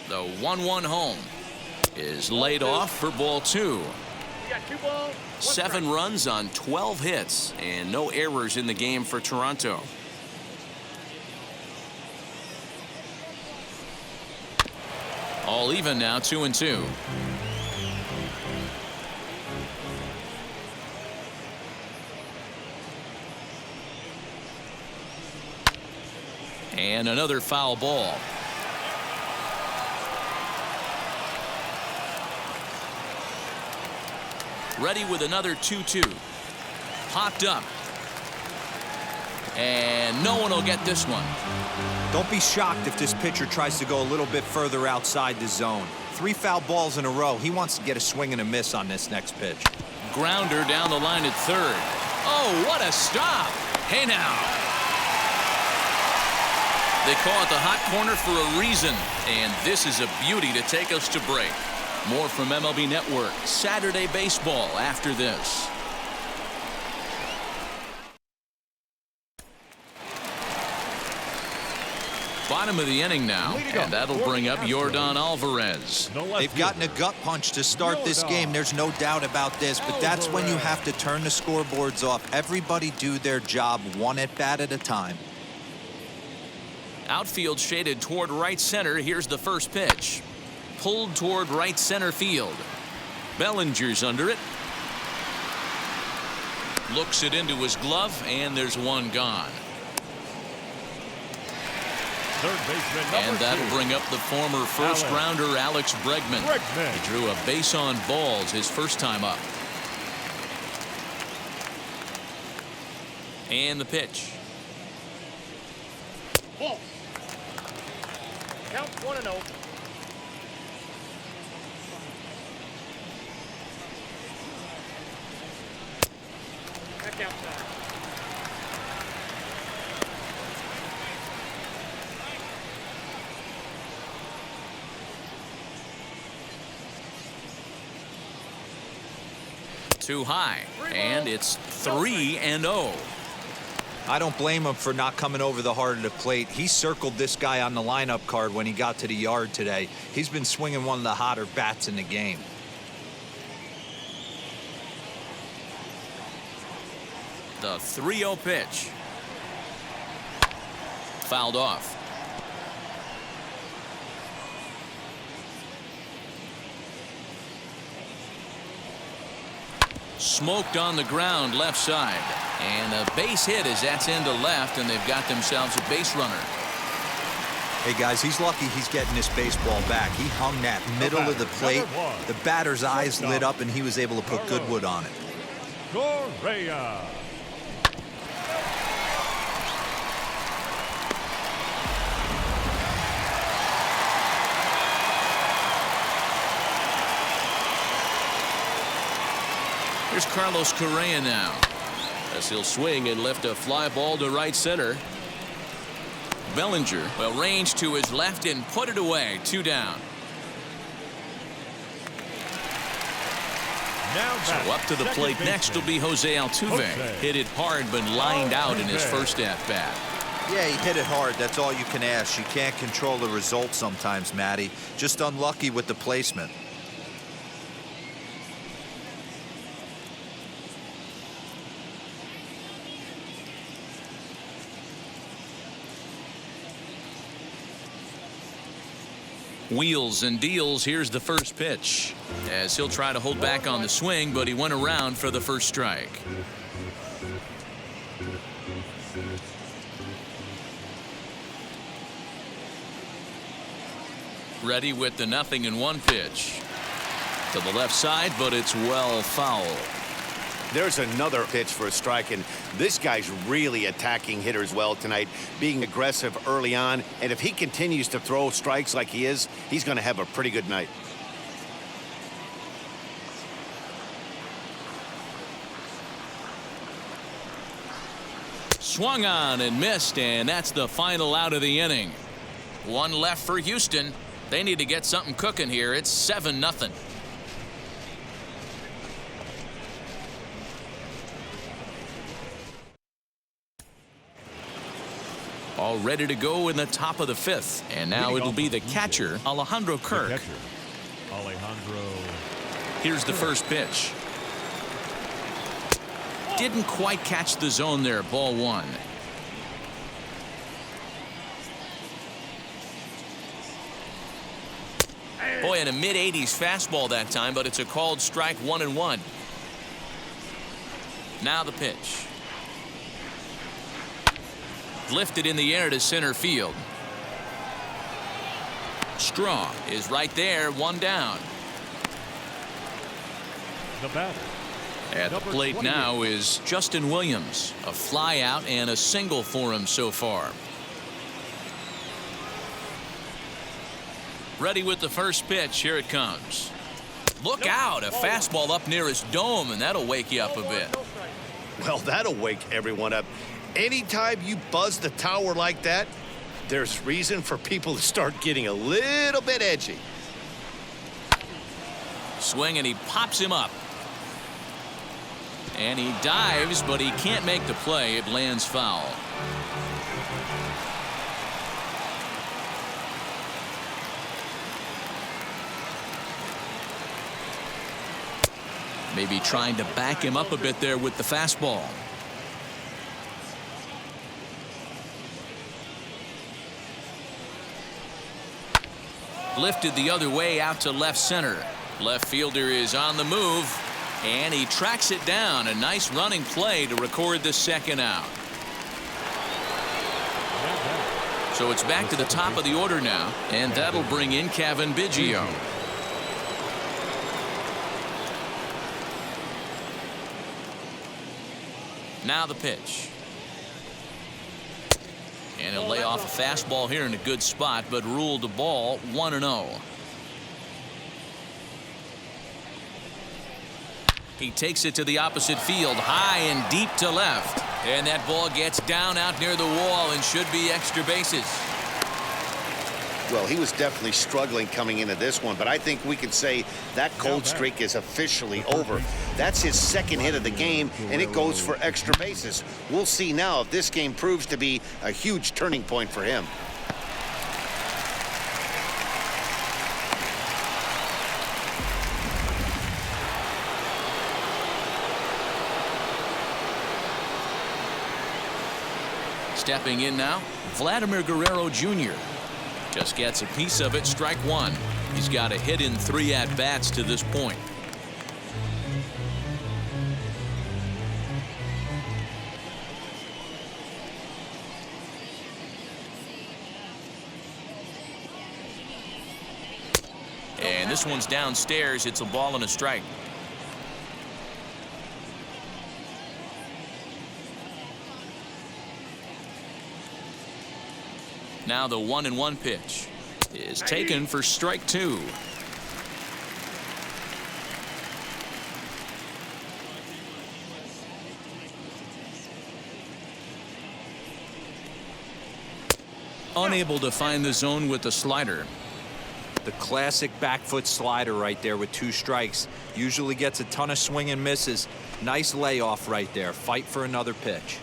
The 1-1 home is laid off for ball 2. You got 2 balls. 7 runs on 12 hits and no errors in the game for Toronto. All even now, 2-2. And another foul ball. Ready with another 2-2. Popped up. And no one will get this one. Don't be shocked if this pitcher tries to go a little bit further outside the zone. 3 foul balls in a row. He wants to get a swing and a miss on this next pitch. Grounder down the line at third. Oh, what a stop. Hey now. They call it the hot corner for a reason. And this is a beauty to take us to break. More from MLB Network Saturday Baseball after this. Bottom of the inning now, and that'll bring up Yordan Alvarez. They've gotten a gut punch to start this game. There's no doubt about this, but that's when you have to turn the scoreboards off. Everybody do their job one at bat at a time. Outfield shaded toward right center. Here's the first pitch. Pulled toward right center field. Bellinger's under it. Looks it into his glove, and there's one gone. And that'll bring up the former first-rounder Alex Bregman. He drew a base on balls his first time up. And the pitch. Ball. Count 1-0. Back outside. Too high, and it's 3-0. I don't blame him for not coming over the heart of the plate. He circled this guy on the lineup card when he got to the yard today. He's been swinging one of the hotter bats in the game. The 3-0 pitch. Fouled off. Smoked on the ground left side. And a base hit as that's into left, and they've got themselves a base runner. Hey guys, he's lucky he's getting this baseball back. He hung that middle of the plate. The batter's eyes lit up, and he was able to put good wood on it. Correa. Here's Carlos Correa now, as he'll swing and lift a fly ball to right center. Bellinger will range to his left and put it away. 2 down. So up to the plate next will be Jose Altuve. Hit it hard but lined out in his first at-bat. Yeah, he hit it hard. That's all you can ask. You can't control the result sometimes, Matty. Just unlucky with the placement. Wheels and deals. Here's the first pitch, as he'll try to hold back on the swing, but he went around for the first strike. Ready with the 0-1 pitch to the left side, but it's well foul. There's another pitch for a strike, and this guy's really attacking hitters well tonight, being aggressive early on. And if he continues to throw strikes like he is, he's going to have a pretty good night. Swung on and missed, and that's the final out of the inning. One left for Houston. They need to get something cooking here. It's 7-0. All ready to go in the top of the 5th. And now it'll be the catcher, Alejandro Kirk. Here's the first pitch. Didn't quite catch the zone there. Ball 1. Boy, in a mid-80s fastball that time, but it's a called strike. 1-1. Now the pitch. Lifted in the air to center field. Strong is right there, one down. The batter. At the plate now is Justin Williams. A fly out and a single for him so far. Ready with the first pitch. Here it comes. Look out, a fastball up near his dome, and that'll wake you up a bit. Well, that'll wake everyone up. Anytime you buzz the tower like that, there's reason for people to start getting a little bit edgy. Swing, and he pops him up. And he dives, but he can't make the play. It lands foul. Maybe trying to back him up a bit there with the fastball. Lifted the other way out to left center. Left fielder is on the move, and he tracks it down. A nice running play to record the second out. So it's back to the top of the order now, and that'll bring in Cavan Biggio. Now the pitch. And he'll lay off a fastball here in a good spot, but ruled the ball 1-0. He takes it to the opposite field, high and deep to left. And that ball gets down out near the wall and should be extra bases. Well, he was definitely struggling coming into this one, but I think we could say that cold streak is officially over. That's his second hit of the game, and it goes for extra bases. We'll see now if this game proves to be a huge turning point for him. Stepping in now, Vladimir Guerrero Jr. Just gets a piece of it, strike one. He's got a hit in 3 at-bats to this point. And this one's downstairs. It's a ball and a strike. Now the 1-1 pitch is taken for strike 2. Unable to find the zone with the slider. The classic back foot slider right there with 2 strikes. Usually gets a ton of swing and misses. Nice layoff right there. Fight for another pitch.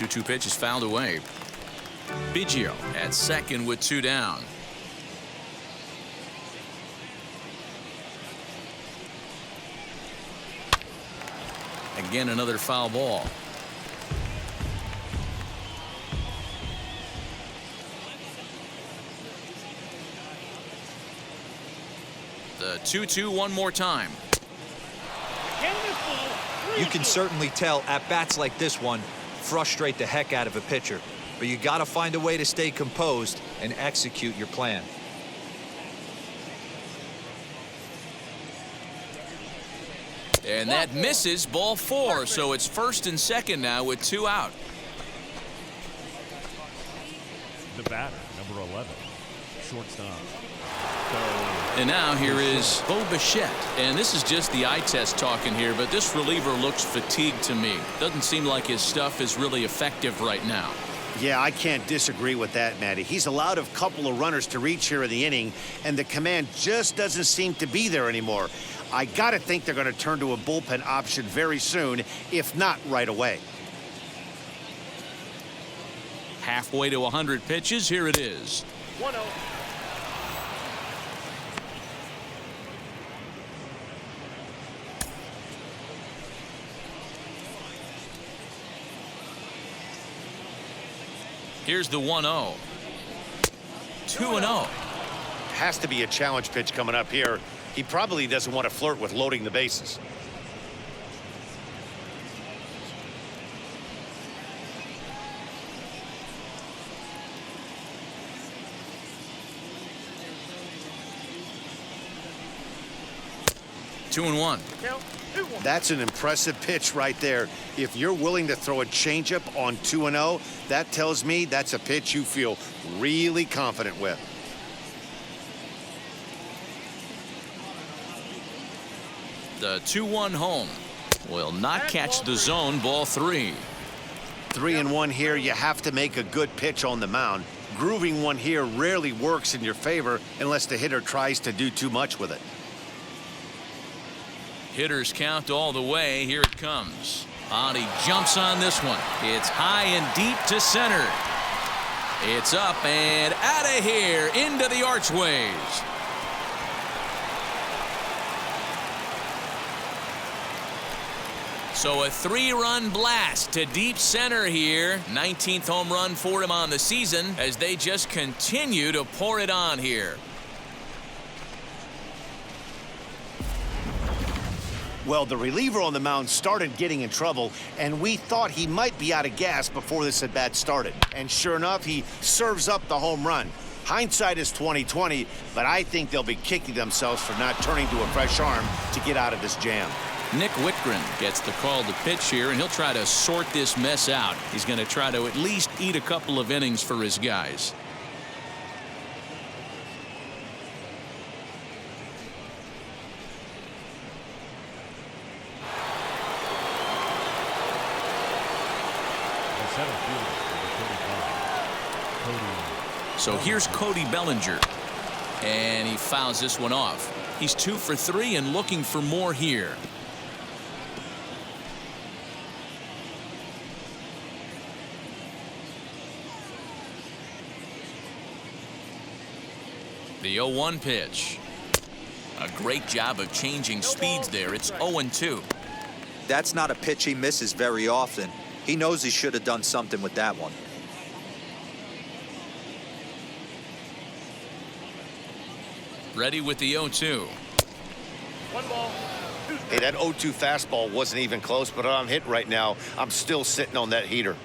Two pitch is fouled away. Biggio at second with 2 down. Again, another foul ball. The 2-2 one more time. You can certainly tell at bats like this one frustrate the heck out of a pitcher, but you got to find a way to stay composed and execute your plan. And that misses, ball 4, so it's first and second now with 2 out. The batter, number 11, shortstop. And now here is Bo Bichette. And this is just the eye test talking here, but this reliever looks fatigued to me. Doesn't seem like his stuff is really effective right now. Yeah, I can't disagree with that, Matty. He's allowed a couple of runners to reach here in the inning, and the command just doesn't seem to be there anymore. I got to think they're going to turn to a bullpen option very soon, if not right away. Halfway to 100 pitches. Here it is. 1-0. Here's the 1-0. 2-0. has to be a challenge pitch coming up here. He probably doesn't want to flirt with loading the bases. 2-1. That's an impressive pitch right there. If you're willing to throw a changeup on 2-0, that tells me that's a pitch you feel really confident with. The 2-1 home will not catch the zone. Ball 3. 3-1 here. You have to make a good pitch on the mound. Grooving one here rarely works in your favor unless the hitter tries to do too much with it. Hitters count all the way. Here it comes. He jumps on this one. It's high and deep to center. It's up and out of here into the archways. So a 3-run blast to deep center here. 19th home run for him on the season as they just continue to pour it on here. Well, the reliever on the mound started getting in trouble, and we thought he might be out of gas before this at-bat started. And sure enough, he serves up the home run. Hindsight is 20/20, but I think they'll be kicking themselves for not turning to a fresh arm to get out of this jam. Nick Whitgren gets the call to pitch here, and he'll try to sort this mess out. He's going to try to at least eat a couple of innings for his guys. So here's Cody Bellinger, and he fouls this one off. He's 2 for 3 and looking for more here. The 0-1 pitch. A great job of changing speeds there. It's 0-2. That's not a pitch he misses very often. He knows he should have done something with that one. Ready with the 0-2. 1 ball. Hey, that 0-2 fastball wasn't even close, but I'm hit right now. I'm still sitting on that heater.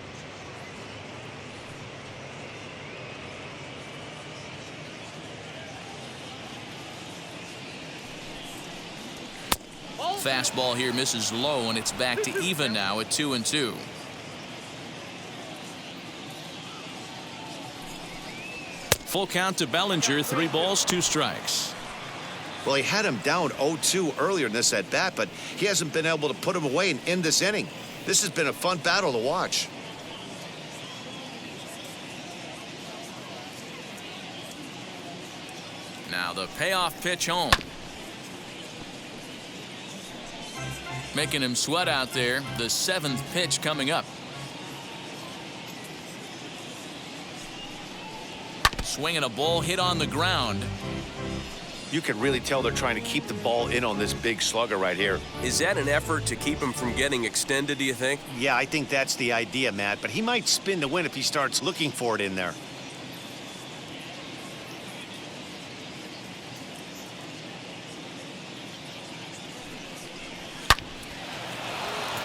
Fastball here misses low, and it's back to even now at 2-2. Full count to Bellinger. 3 balls, 2 strikes. Well, he had him down 0-2 earlier in this at-bat, but he hasn't been able to put him away and end this inning. This has been a fun battle to watch. Now the payoff pitch home. Making him sweat out there. The 7th pitch coming up. Swinging a ball hit on the ground. You can really tell they're trying to keep the ball in on this big slugger right here. Is that an effort to keep him from getting extended, do you think? Yeah, I think that's the idea, Matt, but he might spin to win if he starts looking for it in there.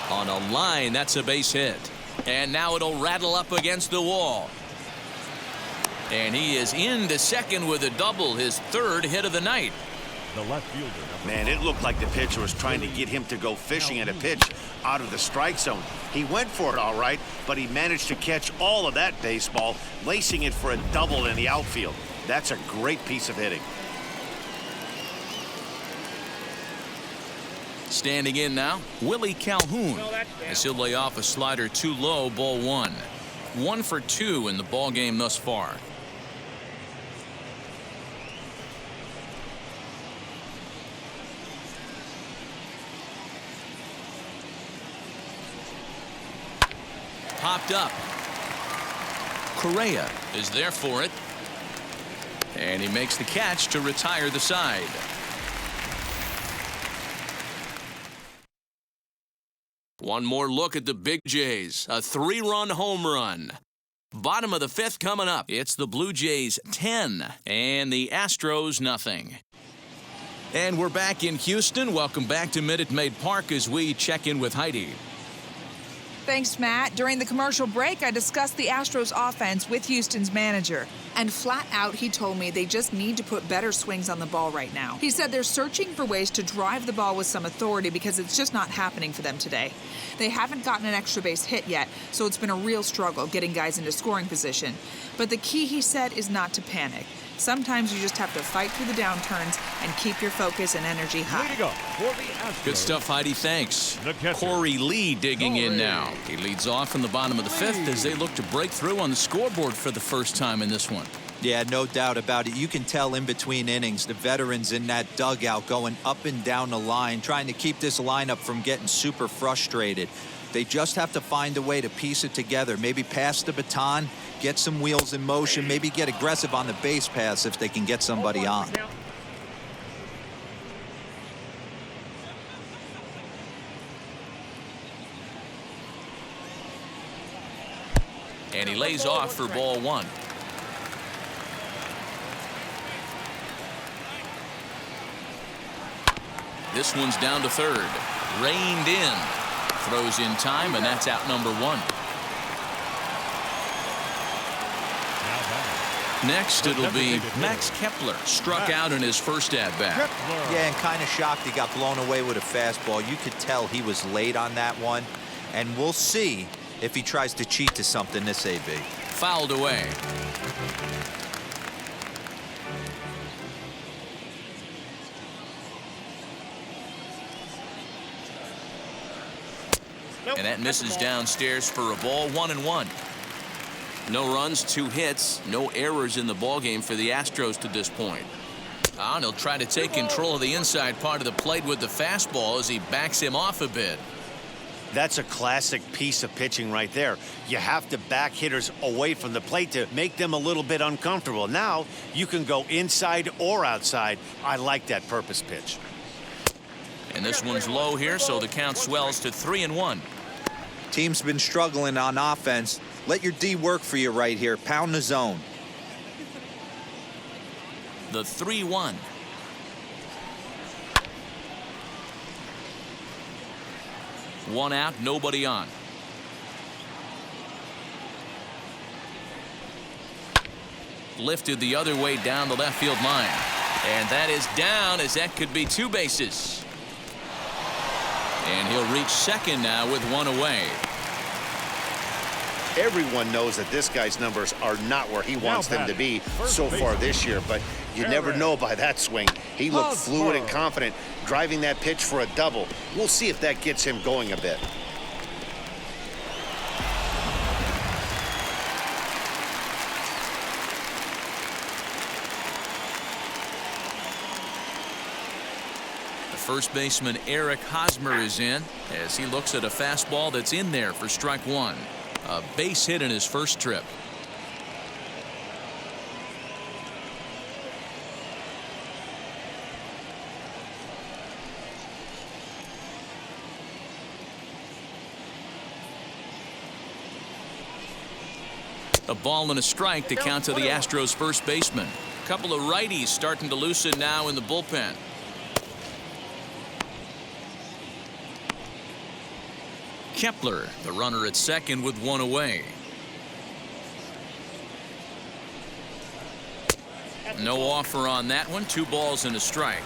On a line, that's a base hit. And now it'll rattle up against the wall. And he is into second with a double, his 3rd hit of the night. The left fielder. Man, it looked like the pitcher was trying to get him to go fishing at a pitch out of the strike zone. He went for it all right, but he managed to catch all of that baseball, lacing it for a double in the outfield. That's a great piece of hitting. Standing in now, Willie Calhoun, as he'll lay off a slider too low. Ball 1. 1 for 2 in the ball game thus far. Popped up. Correa is there for it. And he makes the catch to retire the side. One more look at the Big Jays. A 3-run home run. Bottom of the fifth coming up. It's the Blue Jays 10 and the Astros nothing. And we're back in Houston. Welcome back to Minute Maid Park as we check in with Heidi. Thanks, Matt. During the commercial break, I discussed the Astros offense with Houston's manager. And flat out, he told me they just need to put better swings on the ball right now. He said they're searching for ways to drive the ball with some authority because it's just not happening for them today. They haven't gotten an extra base hit yet, so it's been a real struggle getting guys into scoring position. But the key, he said, is not to panic. Sometimes you just have to fight through the downturns and keep your focus and energy high. Leading up for the Astros. Good stuff, Heidi. Thanks. The catcher. Corey Lee digging in now. He leads off in the bottom of the fifth as they look to break through on the scoreboard for the first time in this one. Yeah, no doubt about it. You can tell in between innings, the veterans in that dugout going up and down the line, trying to keep this lineup from getting super frustrated. They just have to find a way to piece it together. Maybe pass the baton, get some wheels in motion, maybe get aggressive on the base pass if they can get somebody on. And he lays off for ball one. This one's down to third. Reined in. Throws in time, and that's out number one. Next, it'll be Max Kepler. Struck out in his first at-bat. Yeah, and kind of shocked he got blown away with a fastball. You could tell he was late on that one. And we'll see if he tries to cheat to something this AB. Fouled away. And that misses downstairs for a ball, 1-1. No runs, 2 hits, no errors in the ballgame for the Astros to this point. And he'll try to take control of the inside part of the plate with the fastball as he backs him off a bit. That's a classic piece of pitching right there. You have to back hitters away from the plate to make them a little bit uncomfortable. Now you can go inside or outside. I like that purpose pitch. And this one's low here, so the count swells to 3-1. Team's been struggling on offense. Let your D work for you right here. Pound the zone. The 3-1. One out, nobody on. Lifted the other way down the left field line. And that is down, as that could be 2 bases. And he'll reach second now with 1 away. Everyone knows that this guy's numbers are not where he wants them to be so far this year, but you never know by that swing. He looked fluid and confident, driving that pitch for a double. We'll see if that gets him going a bit. First baseman Eric Hosmer is in as he looks at a fastball that's in there for strike 1. A base hit in his first trip. A ball and a strike to count to the Astros first baseman. A couple of righties starting to loosen now in the bullpen. Kepler, the runner at second with 1 away. No offer on that one. 2 balls and a strike.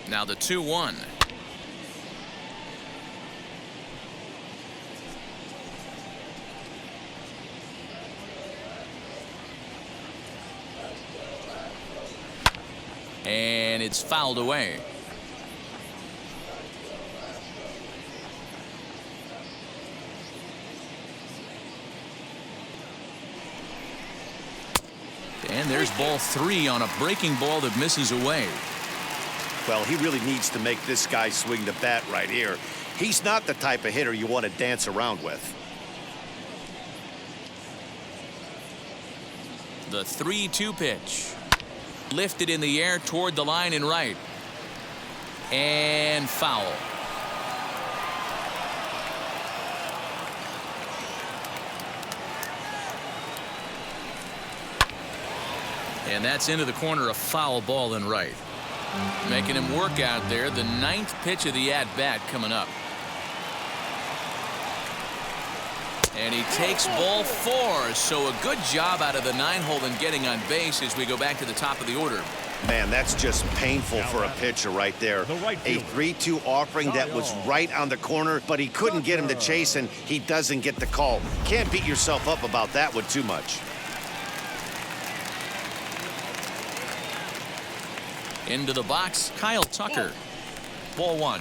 Now the 2-1. And it's fouled away. And there's ball 3 on a breaking ball that misses away. Well, he really needs to make this guy swing the bat right here. He's not the type of hitter you want to dance around with. The 3-2 pitch. Lifted in the air toward the line and right. And foul. And that's into the corner, a foul ball and right. Making him work out there. The 9th pitch of the at-bat coming up. And he takes ball 4. So a good job out of the 9-hole in getting on base as we go back to the top of the order. Man, that's just painful for a pitcher right there. A 3-2 offering that was right on the corner, but he couldn't get him to chase, and he doesn't get the call. Can't beat yourself up about that one too much. Into the box, Kyle Tucker. Ball 1.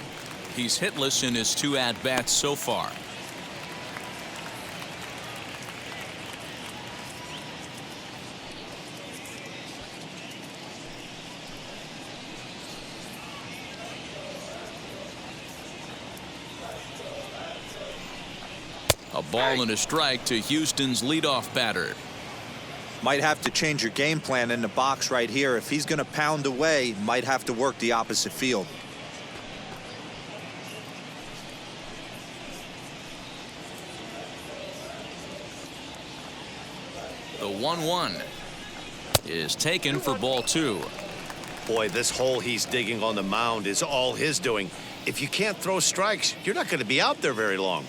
He's hitless in his 2 at-bats so far. A ball and a strike to Houston's leadoff batter. Might have to change your game plan in the box right here. If he's going to pound away, might have to work the opposite field. The 1-1 is taken for ball 2. Boy, this hole he's digging on the mound is all his doing. If you can't throw strikes, you're not going to be out there very long.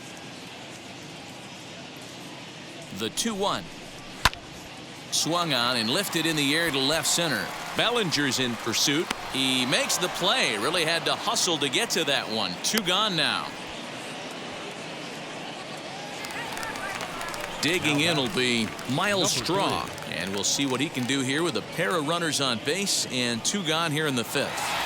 The 2-1. Swung on and lifted in the air to left center. Bellinger's in pursuit. He makes the play. Really had to hustle to get to that one. 2 gone now. Digging in will be Miles Straw. And we'll see what he can do here with a pair of runners on base and 2 gone here in the 5th.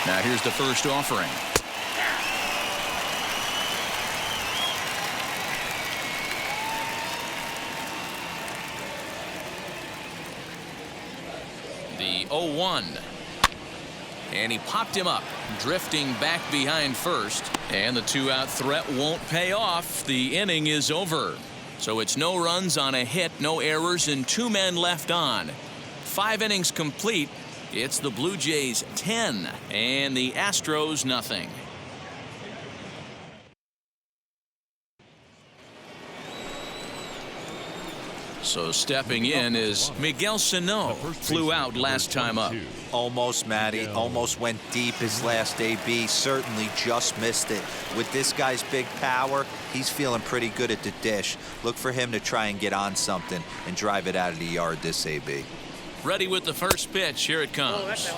Now here's the first offering. The 0-1. And he popped him up, drifting back behind first. And the 2-out threat won't pay off. The inning is over. So it's no runs on a hit, no errors, and 2 men left on. 5 innings complete. It's the Blue Jays 10 and the Astros nothing. So stepping in is Miguel Sano. Flew out last time up. Almost, Matty. Almost went deep his last AB. Certainly just missed it. With this guy's big power, he's feeling pretty good at the dish. Look for him to try and get on something and drive it out of the yard this AB. Ready with the first pitch. Here it comes.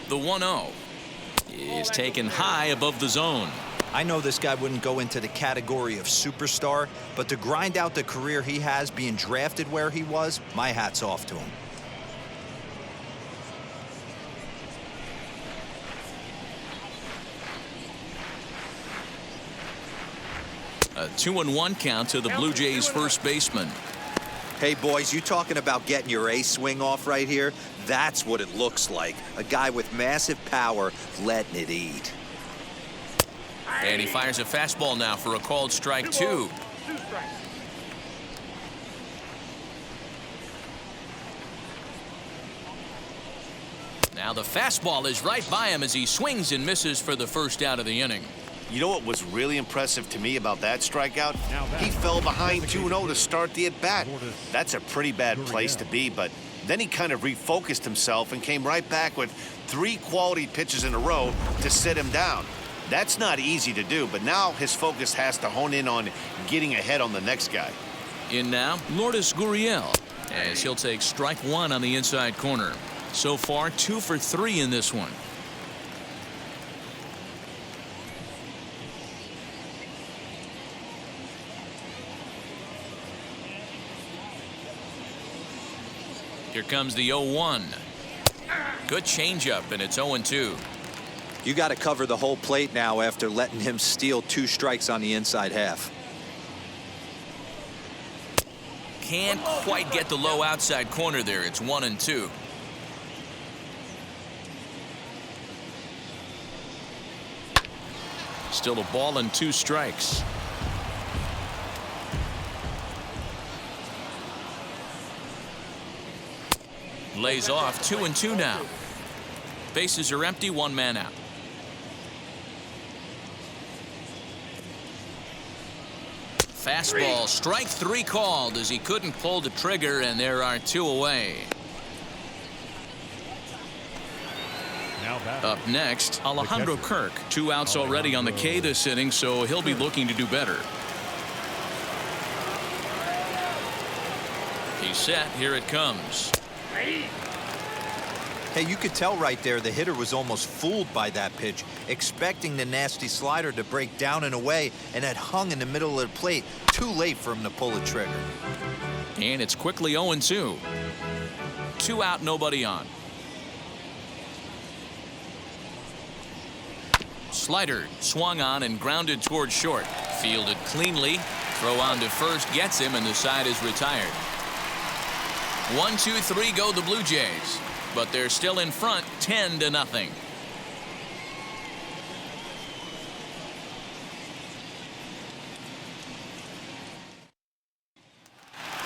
The 1-0 is taken high above the zone. I know this guy wouldn't go into the category of superstar, but to grind out the career he has being drafted where he was, my hat's off to him. A 2-1 count to the Blue Jays first baseman. Hey, boys, you talking about getting your ace swing off right here? That's what it looks like. A guy with massive power letting it eat. And he fires a fastball now for a called strike 2. Now the fastball is right by him as he swings and misses for the first out of the inning. You know what was really impressive to me about that strikeout? He fell behind 2-0 to start the at-bat. That's a pretty bad place to be, but then he kind of refocused himself and came right back with 3 quality pitches in a row to sit him down. That's not easy to do, but now his focus has to hone in on getting ahead on the next guy. In now, Lourdes Gurriel, as he'll take strike 1 on the inside corner. So far, 2 for 3 in this one. Here comes the 0-1. Good changeup, and it's 0-2. You got to cover the whole plate now after letting him steal 2 strikes on the inside half. Can't quite get the low outside corner there. It's 1-2. Still a ball and 2 strikes. Lays off 2-2 now. Bases are empty, 1 man out. Fastball, strike 3 called as he couldn't pull the trigger, and there are 2 away. Up next, Alejandro Kirk. 2 outs already on the K this inning, so he'll be looking to do better. He's set. Here it comes. Hey, you could tell right there the hitter was almost fooled by that pitch, expecting the nasty slider to break down and away, and had hung in the middle of the plate. Too late for him to pull the trigger. And it's quickly 0-2. 2 out, nobody on. Slider swung on and grounded toward short. Fielded cleanly. Throw on to first gets him, and the side is retired. 1-2-3 go the Blue Jays, but they're still in front 10-0.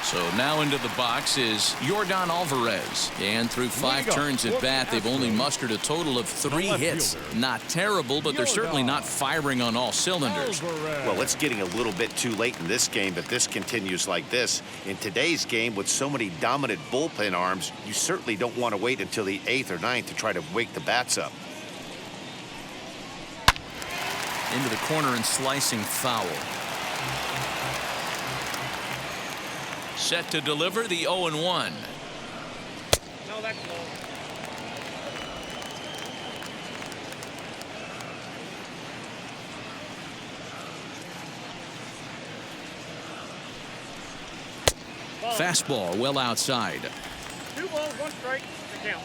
So now into the box is Yordan Alvarez. And through 5 turns at bat, they've only mustered a total of 3 hits. Not terrible, but they're certainly not firing on all cylinders. Well, it's getting a little bit too late in this game, but this continues like this. In today's game, with so many dominant bullpen arms, you certainly don't want to wait until the 8th or 9th to try to wake the bats up. Into the corner and slicing foul. Set to deliver the 0-1. No, that's low. Fastball well outside. 2 balls, 1 strike. The count.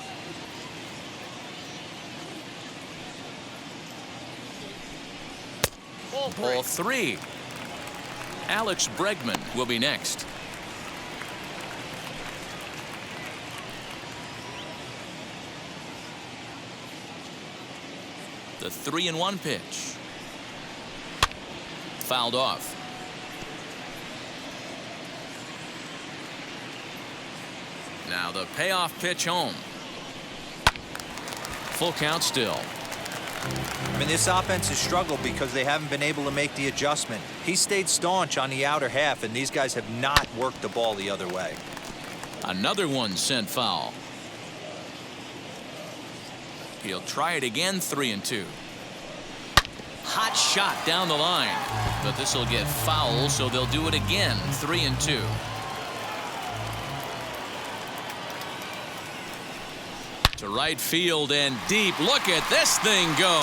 Ball 3. Alex Bregman will be next. The 3-1 pitch. Fouled off. Now the payoff pitch home. Full count still. I mean, this offense has struggled because they haven't been able to make the adjustment. He stayed staunch on the outer half, and these guys have not worked the ball the other way. Another one sent foul. He'll try it again. 3-2. Hot shot down the line, but this will get foul, so they'll do it again. 3-2. To right field and deep. Look at this thing go.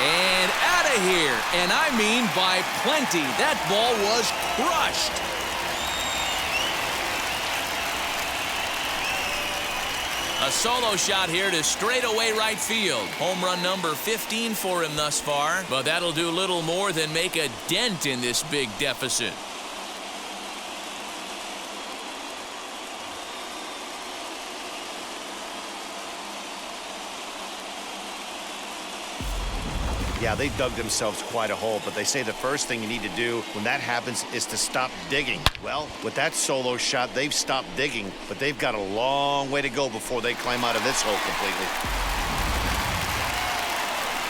And out of here. And I mean by plenty. That ball was crushed. A solo shot here to straightaway right field. Home run number 15 for him thus far, but that'll do little more than make a dent in this big deficit. Yeah, they dug themselves quite a hole, but they say the first thing you need to do when that happens is to stop digging. Well, with that solo shot, they've stopped digging, but they've got a long way to go before they climb out of this hole completely.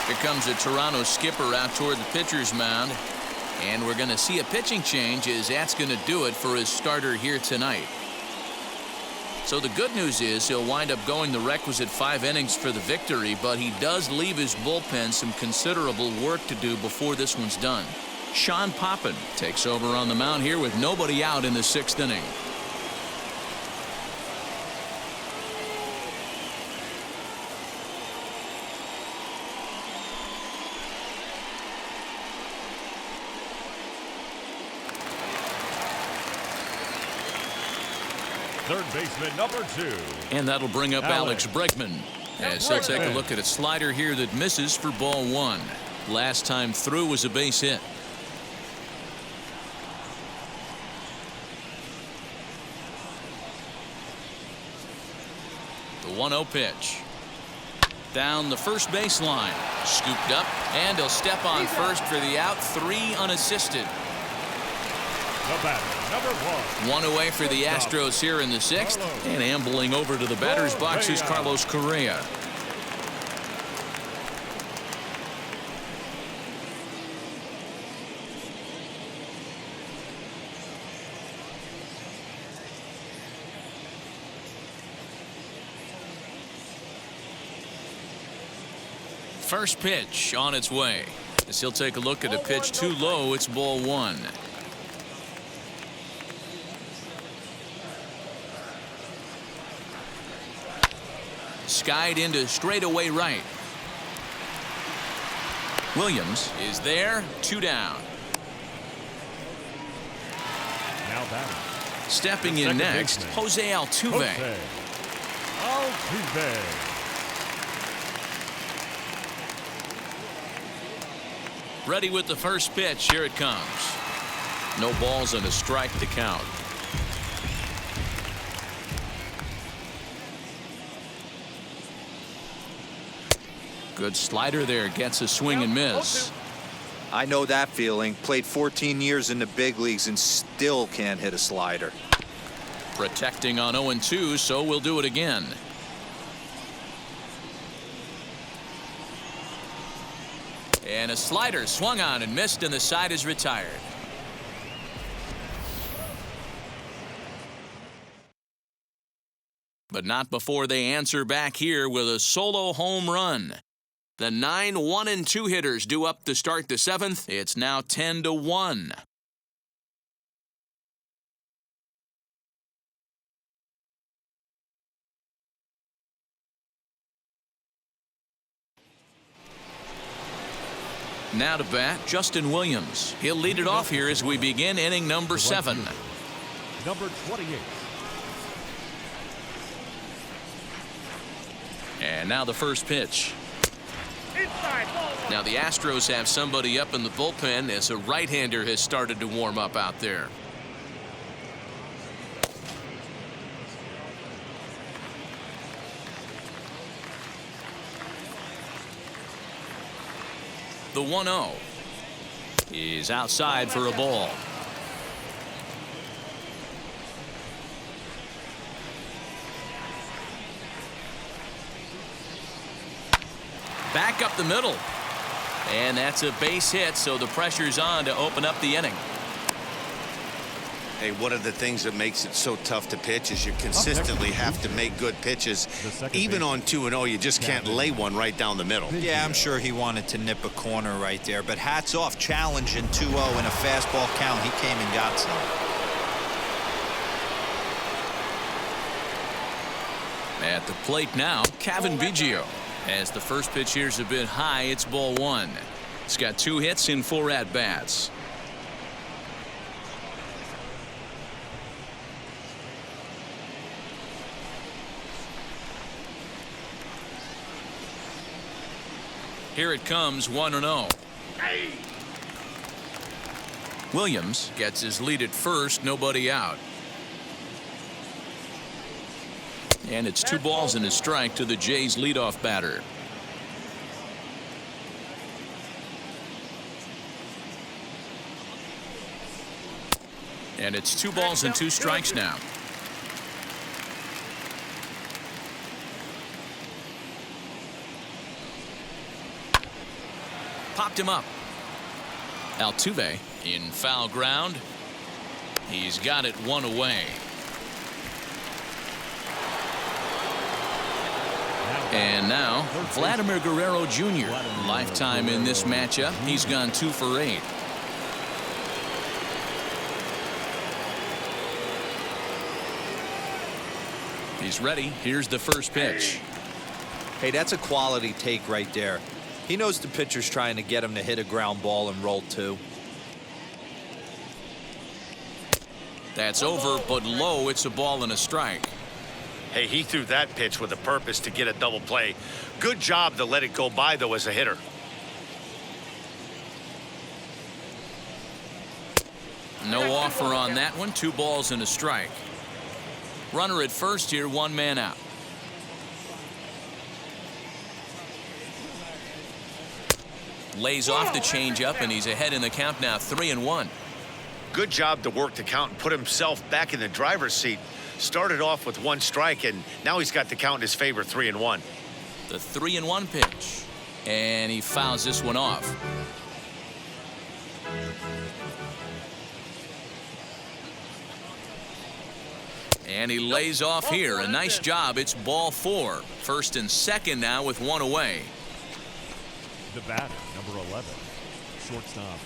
Here comes a Toronto skipper out toward the pitcher's mound, and we're going to see a pitching change as that's going to do it for his starter here tonight. So the good news is he'll wind up going the requisite 5 innings for the victory, but he does leave his bullpen some considerable work to do before this one's done. Sean Poppin takes over on the mound here with nobody out in the 6th inning. Third baseman number 2. And that'll bring up Alex Bregman, as he'll take a look at a slider here that misses for ball 1. Last time through was a base hit. The 1-0 pitch. Down the first baseline. Scooped up, and he'll step on first for the out. 3 unassisted. The batter, number 1. One away for the Astros here in the 6th. And ambling over to the batter's box is Carlos Correa. First pitch on its way. As he'll take a look at a pitch too low, it's ball 1. Skied into straightaway right. Williams is there, 2 down. Now batting. Stepping The in second next, baseman. Jose Altuve. Jose Altuve. Ready with the first pitch. Here it comes. No balls and a strike to count. Good slider there. Gets a swing and miss. I know that feeling. Played 14 years in the big leagues and still can't hit a slider. Protecting on 0-2, so we'll do it again. And a slider swung on and missed, and the side is retired. But not before they answer back here with a solo home run. The 9 1-2 hitters due up to start the 7th. It's now 10-1. Now to bat, Justin Williams. He'll lead it off here as we begin inning number 7. Number 28. And now the first pitch. Inside, ball 1. Now the Astros have somebody up in the bullpen as a right-hander has started to warm up out there. The 1-0 is outside for a ball. Back up the middle. And that's a base hit, so the pressure's on to open up the inning. Hey, one of the things that makes it so tough to pitch is you consistently have to make good pitches. Even on 2-0, you just can't lay one right down the middle. Yeah, I'm sure he wanted to nip a corner right there, but hats off, challenging 2-0 in a fastball count. He came and got some. At the plate now, Kevin Biggio. As the first pitch here's a bit high, it's ball 1. He's got 2 hits in 4 at-bats. Here it comes, 1-0. Williams gets his lead at first, nobody out. And it's 2 balls and a strike to the Jays' leadoff batter. And it's 2 balls and 2 strikes now. Popped him up. Altuve in foul ground. He's got it 1 away. And now Vladimir Guerrero Jr. Lifetime in this matchup. He's gone 2 for 8. He's ready. Here's the first pitch. Hey, that's a quality take right there. He knows the pitcher's trying to get him to hit a ground ball and roll 2. That's over, but low. It's a ball and a strike. Hey, he threw that pitch with a purpose to get a double play. Good job to let it go by, though, as a hitter. No offer on that one. 2 balls and a strike. Runner at first here, 1 man out. Lays off the changeup, and he's ahead in the count now, 3-1. Good job to work the count and put himself back in the driver's seat. Started off with 1 strike, and now he's got the count in his favor, 3-1. The 3-1 pitch, and he fouls this one off. And he lays off here. A nice job. It's ball 4. First and second now with 1 away. The batter, number 11, shortstop.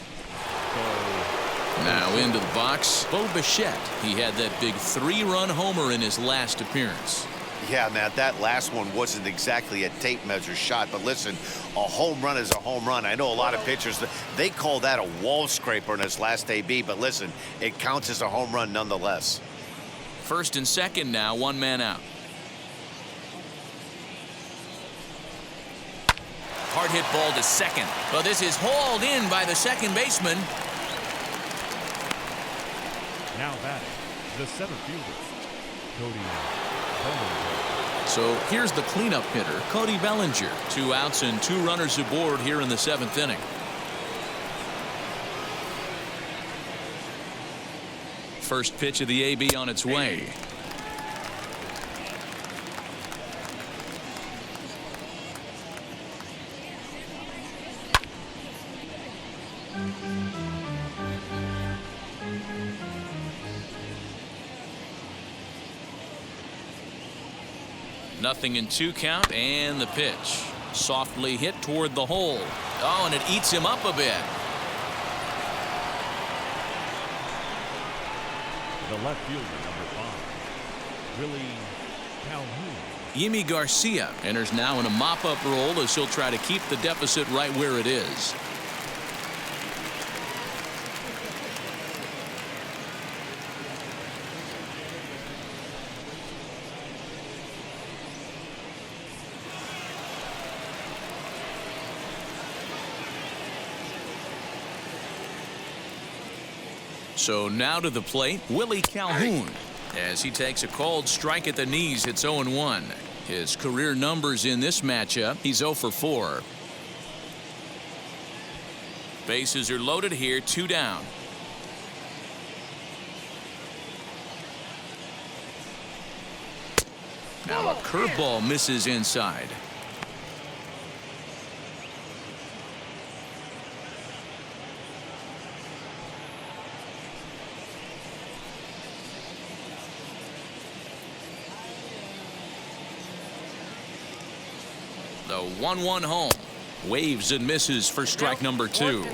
Now into the box, Bo Bichette. He had that big 3-run homer in his last appearance. Yeah, Matt, that last one wasn't exactly a tape measure shot, but listen, a home run is a home run. I know a lot of pitchers, they call that a wall scraper in his last AB, but listen, it counts as a home run nonetheless. First and second now, 1 man out. Hard hit ball to second. But this is hauled in by the second baseman. Now batting, the center fielder, Cody Bellinger. So here's the cleanup hitter, Cody Bellinger. 2 outs and 2 runners aboard here in the 7th inning. First pitch of the AB on its way. Nothing in 2 count, and the pitch. Softly hit toward the hole. Oh, and it eats him up a bit. The left fielder, number 5, Willie Calhoun. Yimi Garcia enters now in a mop-up role as he'll try to keep the deficit right where it is. So now to the plate, Willie Calhoun, as he takes a called strike at the knees. It's 0-1. His career numbers in this matchup, he's 0 for 4. Bases are loaded here, 2 down. Now a curveball misses inside. The 1-1 home. Waves and misses for strike number 2.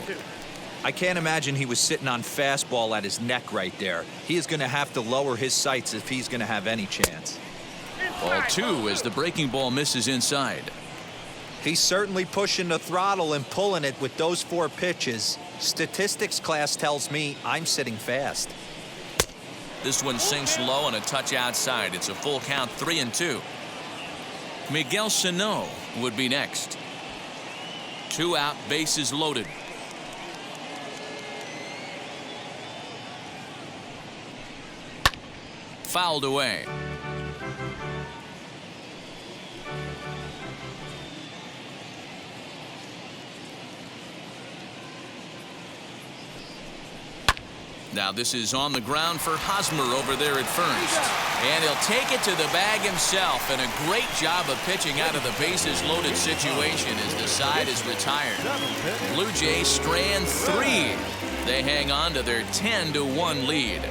I can't imagine he was sitting on fastball at his neck right there. He is going to have to lower his sights if he's going to have any chance. Ball 2 as the breaking ball misses inside. He's certainly pushing the throttle and pulling it with those 4 pitches. Statistics class tells me I'm sitting fast. This one sinks low and a touch outside. It's a full count, 3-2. Miguel Sano would be next. 2 out, bases loaded. Fouled away. Now this is on the ground for Hosmer over there at first. And he'll take it to the bag himself. And a great job of pitching out of the bases loaded situation as the side is retired. Blue Jays strand 3. They hang on to their 10-1 lead.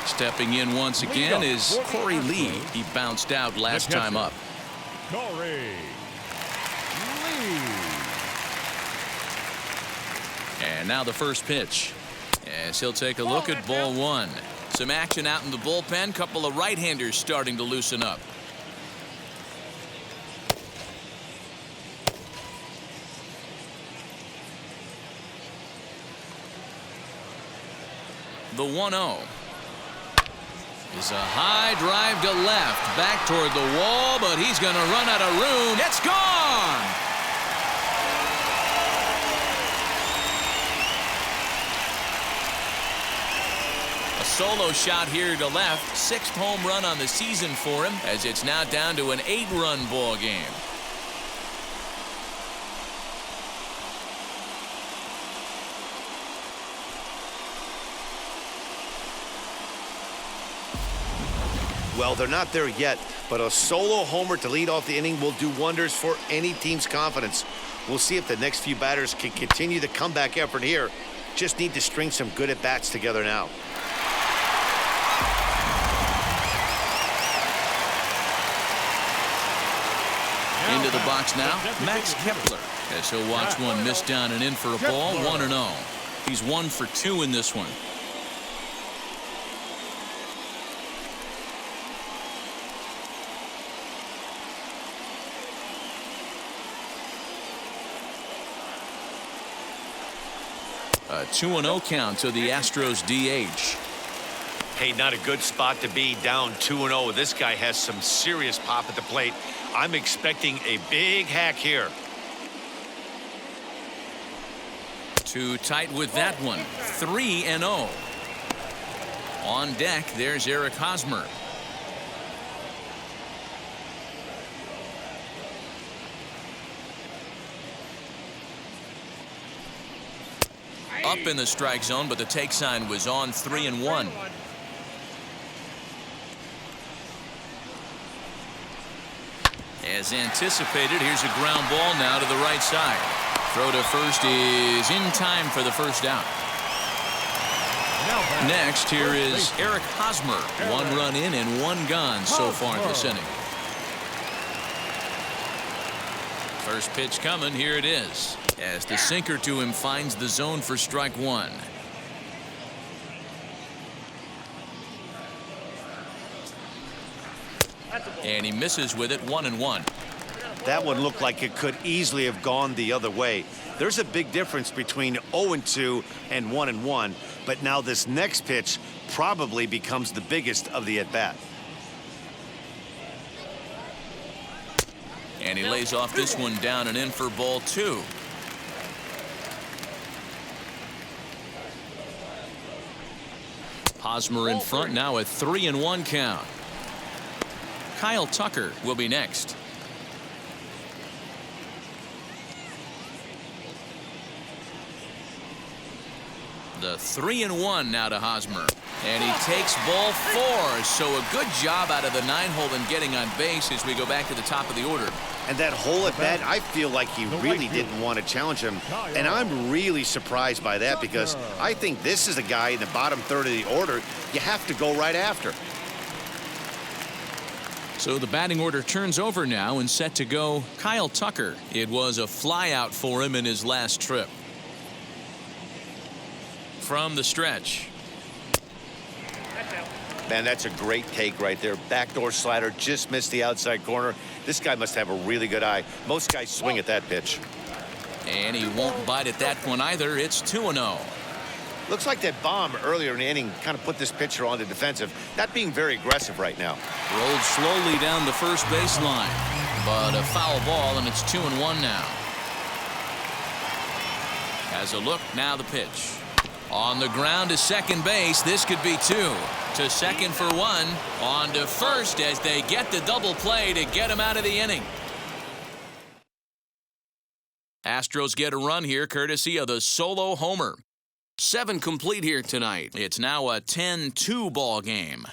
Stepping in once again is Corey Lee. He bounced out last time up. Corey Lee. And now the first pitch, as he'll take a look at ball 1. Some action out in the bullpen. Couple of right-handers starting to loosen up. The 1-0 is a high drive to left, back toward the wall, but he's going to run out of room. It's gone. A solo shot here to left. 6th home run on the season for him, as it's now down to an 8-run ball game. Well, they're not there yet, but a solo homer to lead off the inning will do wonders for any team's confidence. We'll see if the next few batters can continue the comeback effort here. Just need to string some good at-bats together now. Into the box now, Max Kepler, as he'll watch one miss down and in for a ball, 1-0. He's 1 for 2 in this one. A 2-0 count to the Astros DH. Hey, not a good spot to be, down 2-0. This guy has some serious pop at the plate. I'm expecting a big hack here. Too tight with that one. 3-0. On deck, there's Eric Hosmer. Up in the strike zone, but the take sign was on. 3-1. As anticipated, here's a ground ball now to the right side. Throw to first is in time for the first out. Next, here is Eric Hosmer. 1 run in and 1 gone so far this inning. First pitch coming. Here it is, as the sinker to him finds the zone for strike 1. And he misses with it. 1-1. That one looked like it could easily have gone the other way. There's a big difference between 0-2 and 1-1, but now this next pitch probably becomes the biggest of the at-bat. And he lays off this one down and in for ball 2. Hosmer in front now, a 3-1 count. Kyle Tucker will be next. The 3-1 now to Hosmer. And he takes ball 4. So a good job out of the 9-hole in getting on base as we go back to the top of the order. And that hole at bat, I feel like he really didn't want to challenge him. And I'm really surprised by that, because I think this is a guy in the bottom third of the order you have to go right after. So the batting order turns over now, and set to go Kyle Tucker. It was a flyout for him in his last trip. From the stretch. Man, that's a great take right there. Backdoor slider, just missed the outside corner. This guy must have a really good eye. Most guys swing at that pitch. And he won't bite at that one either. It's 2-0. Looks like that bomb earlier in the inning kind of put this pitcher on the defensive. Not being very aggressive right now. Rolled slowly down the first baseline. But a foul ball, and it's 2-1 now. Has a look, now the pitch. On the ground to second base. This could be 2. To second for 1. On to first as they get the double play to get him out of the inning. Astros get a run here courtesy of the solo homer. 7 complete here tonight. It's now a 10-2 ball game.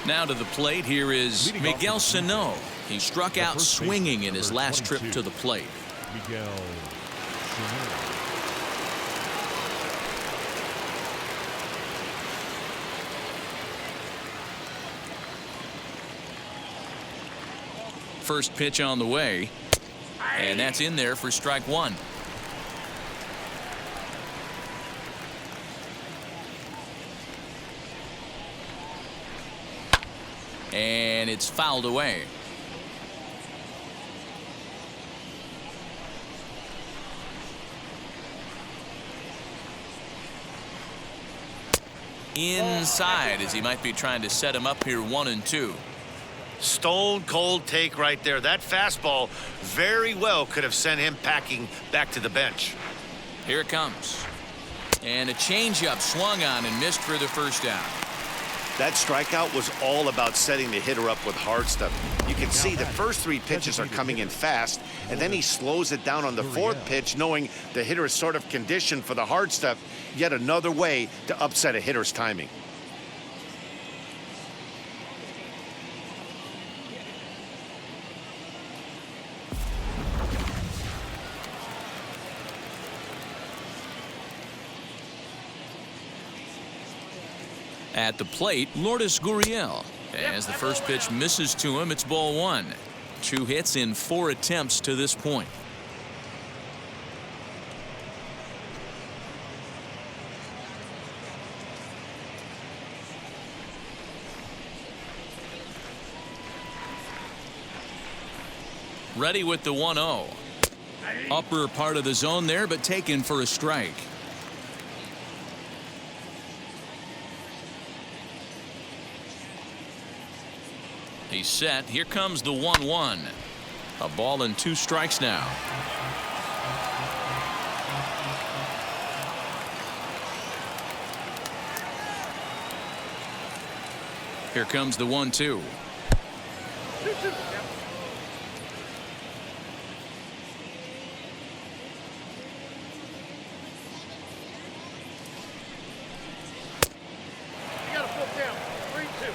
Now to the plate, here is Miguel Sano. He struck out swinging in his last trip to the plate. Miguel Sano. First pitch on the way, and that's in there for strike 1. And it's fouled away. Inside, as he might be trying to set him up here 1-2. Stone cold take right there. That fastball very well could have sent him packing back to the bench. Here it comes. And a changeup swung on and missed for the first down. That strikeout was all about setting the hitter up with hard stuff. You can see the first 3 pitches are coming in fast, and then he slows it down on the 4th pitch, knowing the hitter is sort of conditioned for the hard stuff. Yet another way to upset a hitter's timing. At the plate, Lourdes Gurriel. As the first pitch misses to him, it's ball 1. 2 hits in 4 attempts to this point. Ready with the 1-0. Upper part of the zone there, but taken for a strike. He's set. Here comes the 1-1. A ball and 2 strikes now. Here comes the 1-2. You got to flip down. 3-2.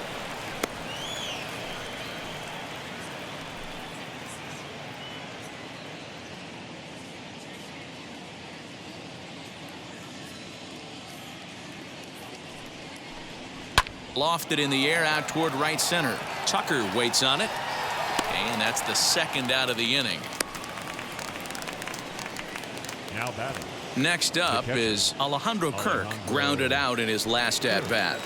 Lofted in the air out toward right center. Tucker waits on it. And that's the 2nd out of the inning. Now batting. Next up is Alejandro Kirk, grounded out in his last at bat.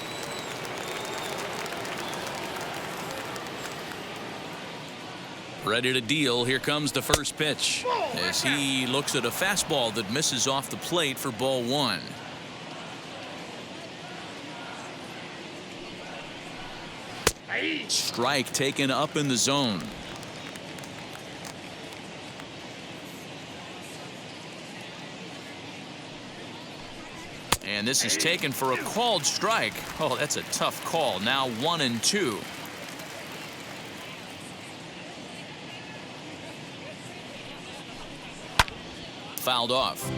Ready to deal. Here comes the first pitch as he looks at a fastball that misses off the plate for ball 1. Strike taken up in the zone. And this is taken for a called strike. Oh, that's a tough call. Now 1-2. Fouled off.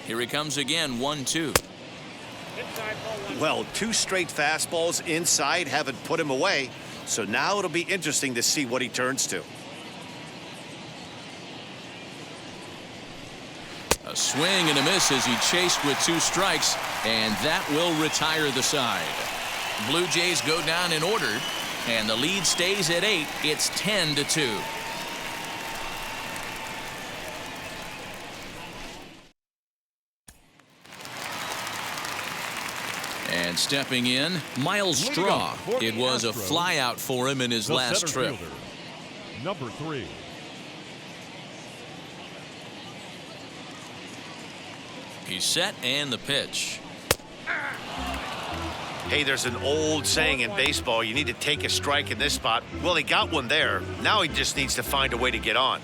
Here he comes again, 1-2. Well, 2 straight fastballs inside haven't put him away. So now it'll be interesting to see what he turns to. A swing and a miss as he chased with 2 strikes, and that will retire the side. Blue Jays go down in order, and the lead stays at 8. It's 10-2. And stepping in, Miles Straw. It was a flyout for him in his last trip. Number 3. He's set and the pitch. Hey, there's an old saying in baseball, you need to take a strike in this spot. Well, he got one there. Now he just needs to find a way to get on.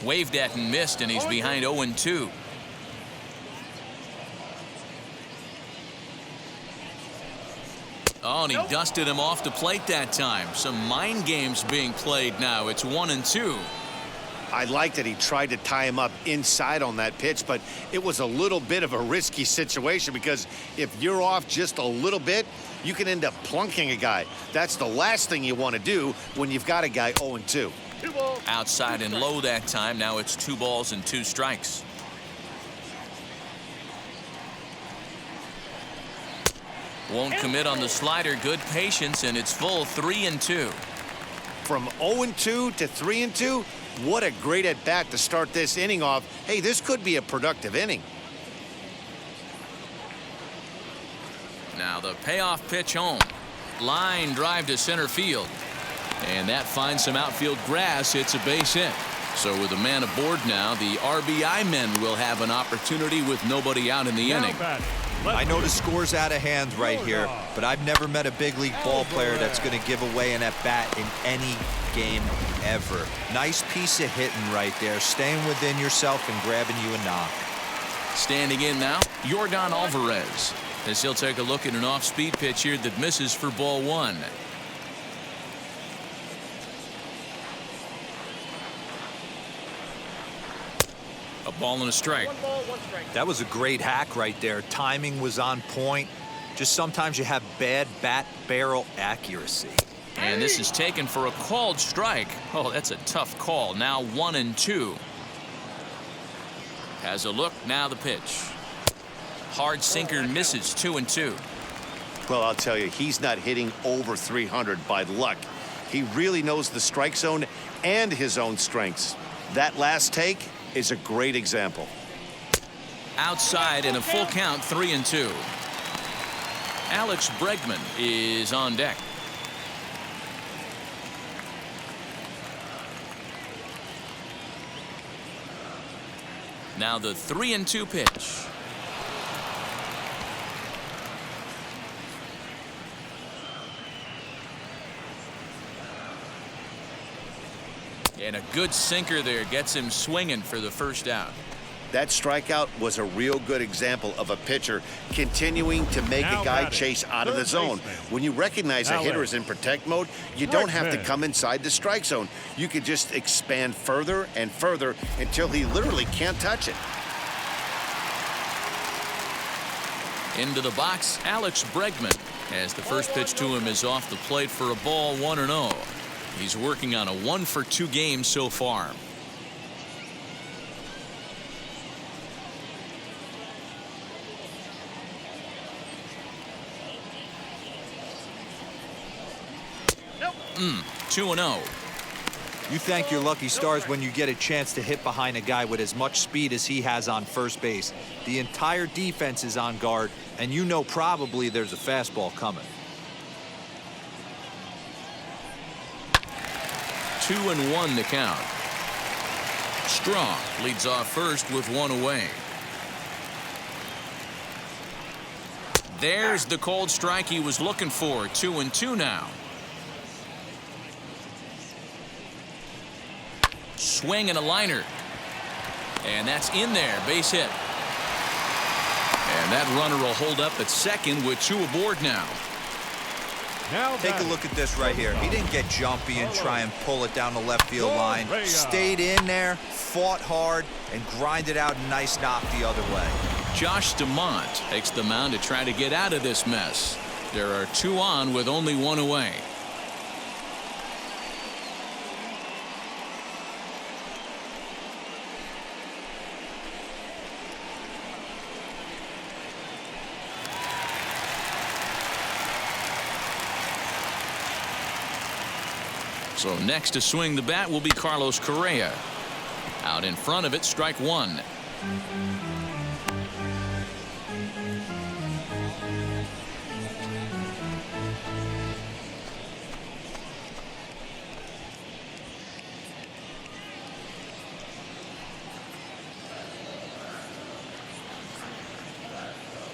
Waved at and missed, and he's behind 0-2. Oh, and he dusted him off the plate that time. Some mind games being played now. It's 1-2. I like that he tried to tie him up inside on that pitch, but it was a little bit of a risky situation because if you're off just a little bit, you can end up plunking a guy. That's the last thing you want to do when you've got a guy 0-2. Outside and low that time. Now it's 2 balls and 2 strikes. Won't commit on the slider. Good patience, and it's full 3-2. From 0-2 to 3-2, what a great at bat to start this inning off. Hey, this could be a productive inning. Now the payoff pitch home. Line drive to center field. And that finds some outfield grass. It's a base hit. So with a man aboard now, the RBI men will have an opportunity with nobody out in the inning. I know the score's out of hand right here, but I've never met a big league ball player that's going to give away an at-bat in any game ever. Nice piece of hitting right there, staying within yourself and grabbing you a knock. Standing in now, Yordan Alvarez, as he'll take a look at an off-speed pitch here that misses for ball one. A ball and a strike. 1 ball, 1 strike. That was a great hack right there. Timing was on point. Just sometimes you have bad bat barrel accuracy. And this is taken for a called strike. Oh, that's a tough call. Now 1-2. Has a look. Now the pitch. Hard sinker misses. 2-2. Well, I'll tell you, he's not hitting over 300 by luck. He really knows the strike zone and his own strengths. That last take is a great example. Outside in a full count. 3-2. Alex Bregman is on deck. Now the 3-2 pitch. And a good sinker there gets him swinging for the first out. That strikeout was a real good example of a pitcher continuing to make a guy chase out of the zone. When you recognize a hitter is in protect mode, you don't have to come inside the strike zone. You can just expand further and further until he literally can't touch it. Into the box, Alex Bregman, as the first pitch to him is off the plate for a ball. 1-0. He's working on a 1-for-2 game so far. Nope. 2-0. You thank your lucky stars when you get a chance to hit behind a guy with as much speed as he has on first base. The entire defense is on guard, and you know probably there's a fastball coming. 2-1 to count. Strong leads off first with one away. There's the cold strike he was looking for. 2-2 now. Swing and a liner. And that's in there. Base hit. And that runner will hold up at second with two aboard now. Take a look at this right here. He didn't get jumpy and try and pull it down the left field line. Stayed in there, fought hard, and grinded out a nice knock the other way. Josh DeMont takes the mound to try to get out of this mess. There are two on with only one away. So next to swing the bat will be Carlos Correa. Out in front of it, strike one.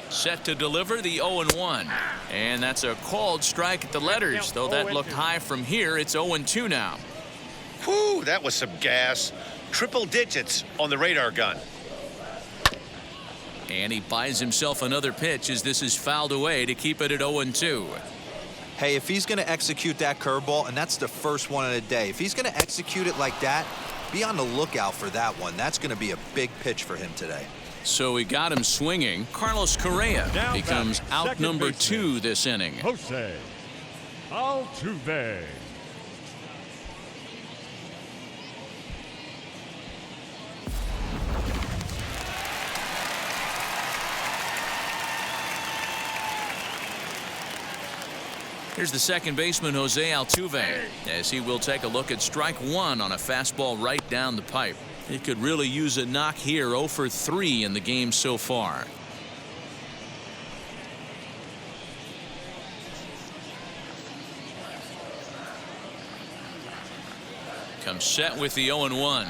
Set to deliver the 0-1. And that's a called strike at the letters, though that looked high from here. It's 0-2 now. Whew, that was some gas. Triple digits on the radar gun. And he buys himself another pitch as this is fouled away to keep it at 0-2. Hey, if he's going to execute that curveball, and that's the first one of the day, if he's going to execute it like that, be on the lookout for that one. That's going to be a big pitch for him today. So he got him swinging. Carlos Correa becomes out number 2 this inning. Jose Altuve. Here's the second baseman, Jose Altuve, as he will take a look at strike one on a fastball right down the pipe. He could really use a knock here. 0 for 3 in the game so far. Comes set with the 0-1.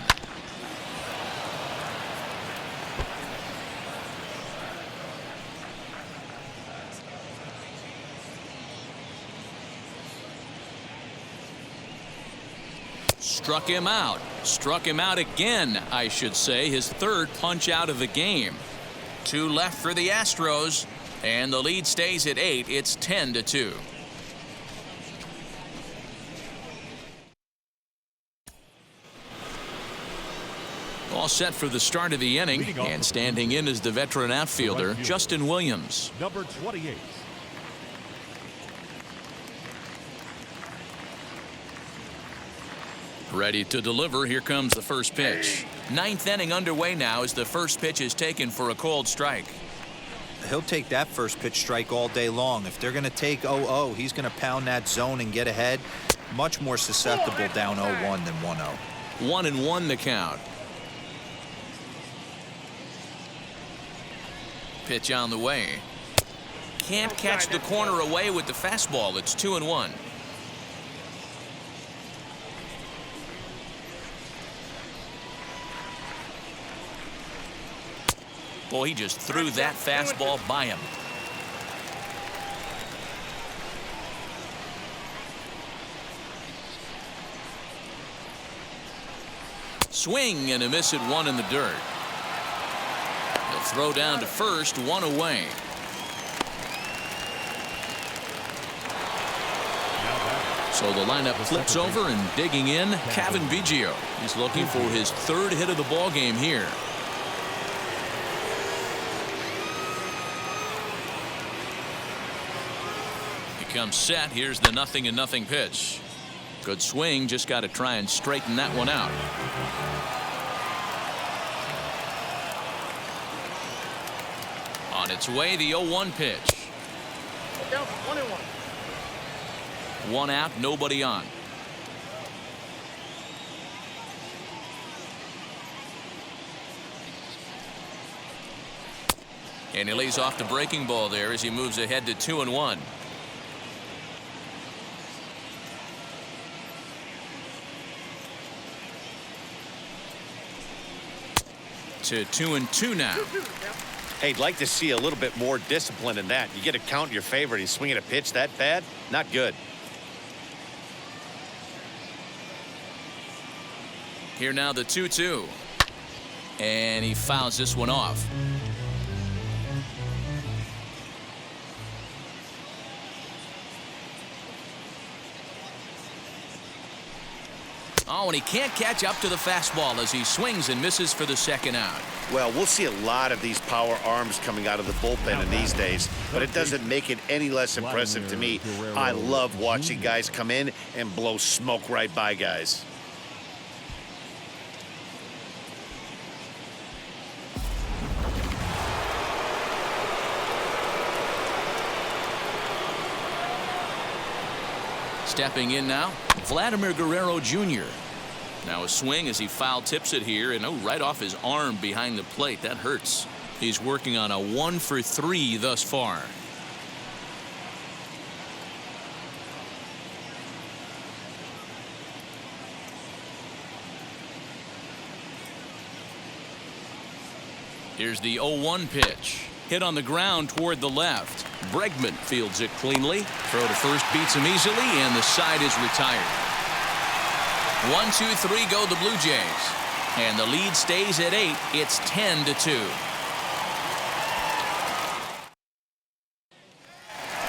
Struck him out. Struck him out again, I should say. His third punch out of the game. 2 left for the Astros, and the lead stays at 8. It's 10-2. All set for the start of the inning, and standing in is the veteran outfielder, Justin Williams. Number 28. Ready to deliver. Here comes the first pitch. 9th inning underway now as the first pitch is taken for a called strike. He'll take that first pitch strike all day long. If they're going to take 0-0, he's going to pound that zone and get ahead. Much more susceptible down 0-1 than 1-0. 1-1 the count. Pitch on the way. Can't catch the corner away with the fastball. It's 2-1. Boy, he just threw that fastball by him. Swing and a miss at 1 in the dirt. He'll throw down to first, 1 away. So the lineup flips over, and digging in, Kevin Biggio. He's looking for his 3rd hit of the ball game here. Comes set. Here's the 0-0 pitch. Good swing. Just got to try and straighten that one out. On its way, the 0-1 pitch. Down 1-1. 1 out, nobody on. And he lays off the breaking ball there as he moves ahead to 2-1. To 2-2 now. Hey, I'd like to see a little bit more discipline in that. You get a count in your favor and he's swinging a pitch that bad? Not good. Here now the 2-2. And he fouls this one off. Oh, and he can't catch up to the fastball as he swings and misses for the 2nd out. Well, we'll see a lot of these power arms coming out of the bullpen in these days, but it doesn't make it any less impressive to me. I love watching guys come in and blow smoke right by guys. Stepping in now, Vladimir Guerrero Jr. Now a swing as he foul tips it here, and right off his arm behind the plate. That hurts. He's working on a 1 for 3 thus far. Here's the 0-1 pitch. Hit on the ground toward the left. Bregman fields it cleanly. Throw to first beats him easily, and the side is retired. 1-2-3 go the Blue Jays. And the lead stays at 8. It's 10-2.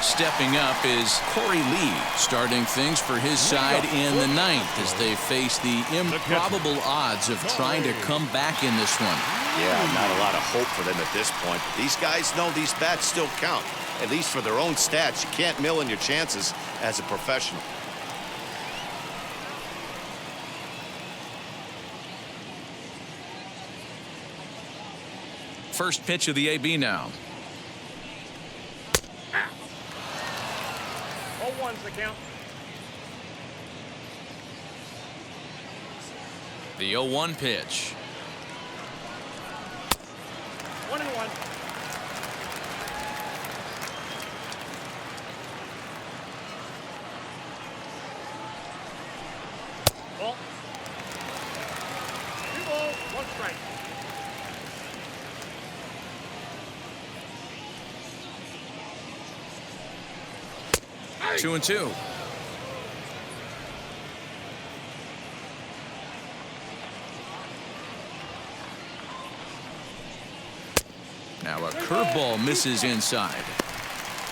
Stepping up is Corey Lee, starting things for his side in the 9th as they face the improbable odds of trying to come back in this one. Yeah, not a lot of hope for them at this point. These guys know these bats still count, at least for their own stats. You can't mill in your chances as a professional. First pitch of the AB now. 0-1's the count. The 0-1 pitch. 1-1. Ball. 2-2. Now a curveball misses inside.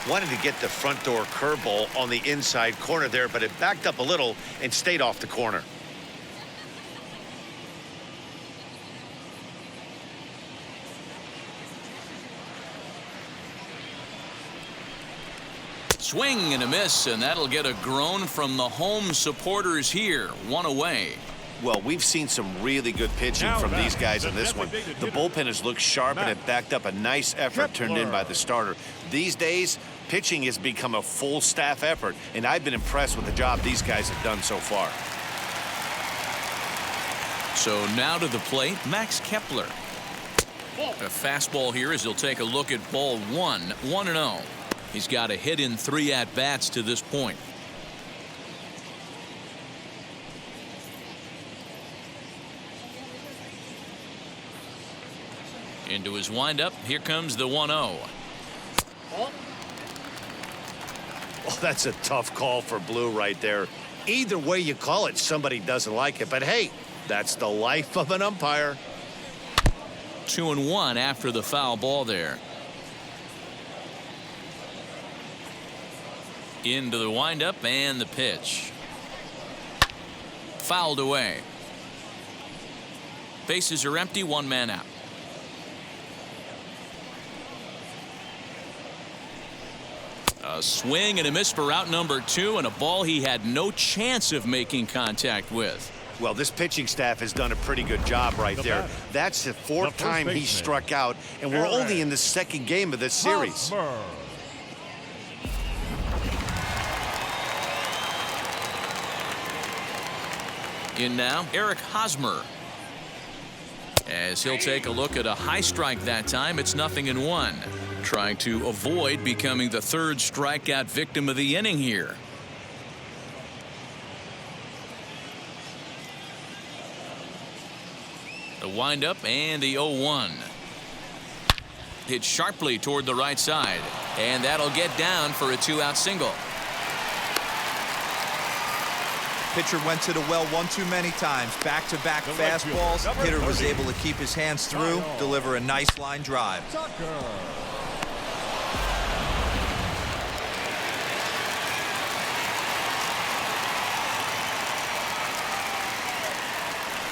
Wanted to get the front door curveball on the inside corner there, but it backed up a little and stayed off the corner. Swing and a miss, and that'll get a groan from the home supporters here. One away. Well, we've seen some really good pitching from these guys in this one. The bullpen has looked sharp, and it backed up a nice effort turned in by the starter. These days, pitching has become a full staff effort, and I've been impressed with the job these guys have done so far. So now to the plate, Max Kepler. A fastball here as he'll take a look at ball one, 1-0. He's got a hit in 3 at-bats to this point. Into his windup, here comes the 1-0. Oh, that's a tough call for Blue right there. Either way you call it, somebody doesn't like it. But hey, that's the life of an umpire. 2-1 after the foul ball there. Into the windup and the pitch. Fouled away. Bases are empty, 1 man out. A swing and a miss for out number 2, and a ball he had no chance of making contact with. Well, this pitching staff has done a pretty good job right there. That's the 4th time he struck out, and we're only in the 2nd game of this series. In now, Eric Hosmer. As he'll take a look at a high strike that time, it's 0-1. Trying to avoid becoming the 3rd strikeout victim of the inning here. The windup and the 0-1. Hit sharply toward the right side, and that'll get down for a 2-out single. Pitcher went to the well one too many times. Back-to-back fastballs. Hitter was able to keep his hands through, deliver a nice line drive.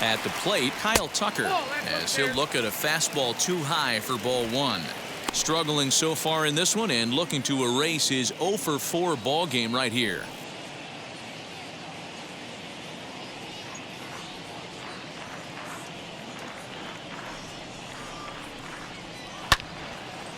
At the plate, Kyle Tucker, as he'll look at a fastball too high for ball 1. Struggling so far in this one and looking to erase his 0-for-4 ball game right here.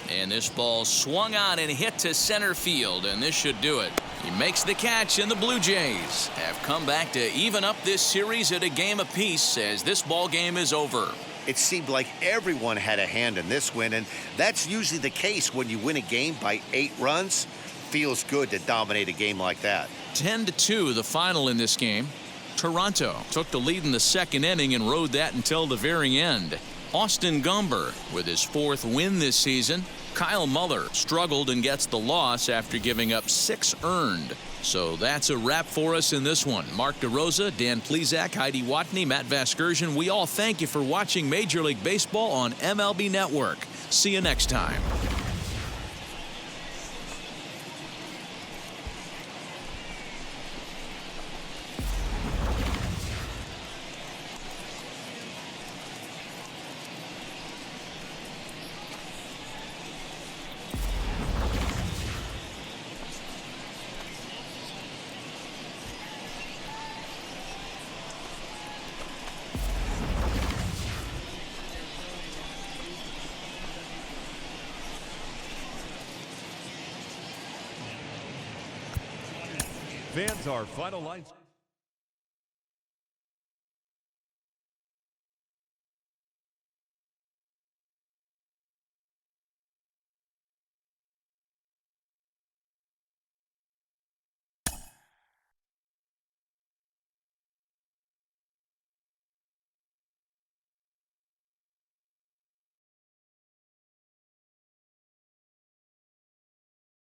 And this ball swung on and hit to center field, and this should do it. He makes the catch, and the Blue Jays have come back to even up this series at a game apiece as this ball game is over. It seemed like everyone had a hand in this win, and that's usually the case when you win a game by 8 runs. Feels good to dominate a game like that. 10-2 the final in this game. Toronto took the lead in the 2nd inning and rode that until the very end. Austin Gomber with his 4th win this season. Kyle Muller struggled and gets the loss after giving up 6 earned. So that's a wrap for us in this one. Mark DeRosa, Dan Plesac, Heidi Watney, Matt Vasgersian. We all thank you for watching Major League Baseball on MLB Network. See you next time. Fans, our final line.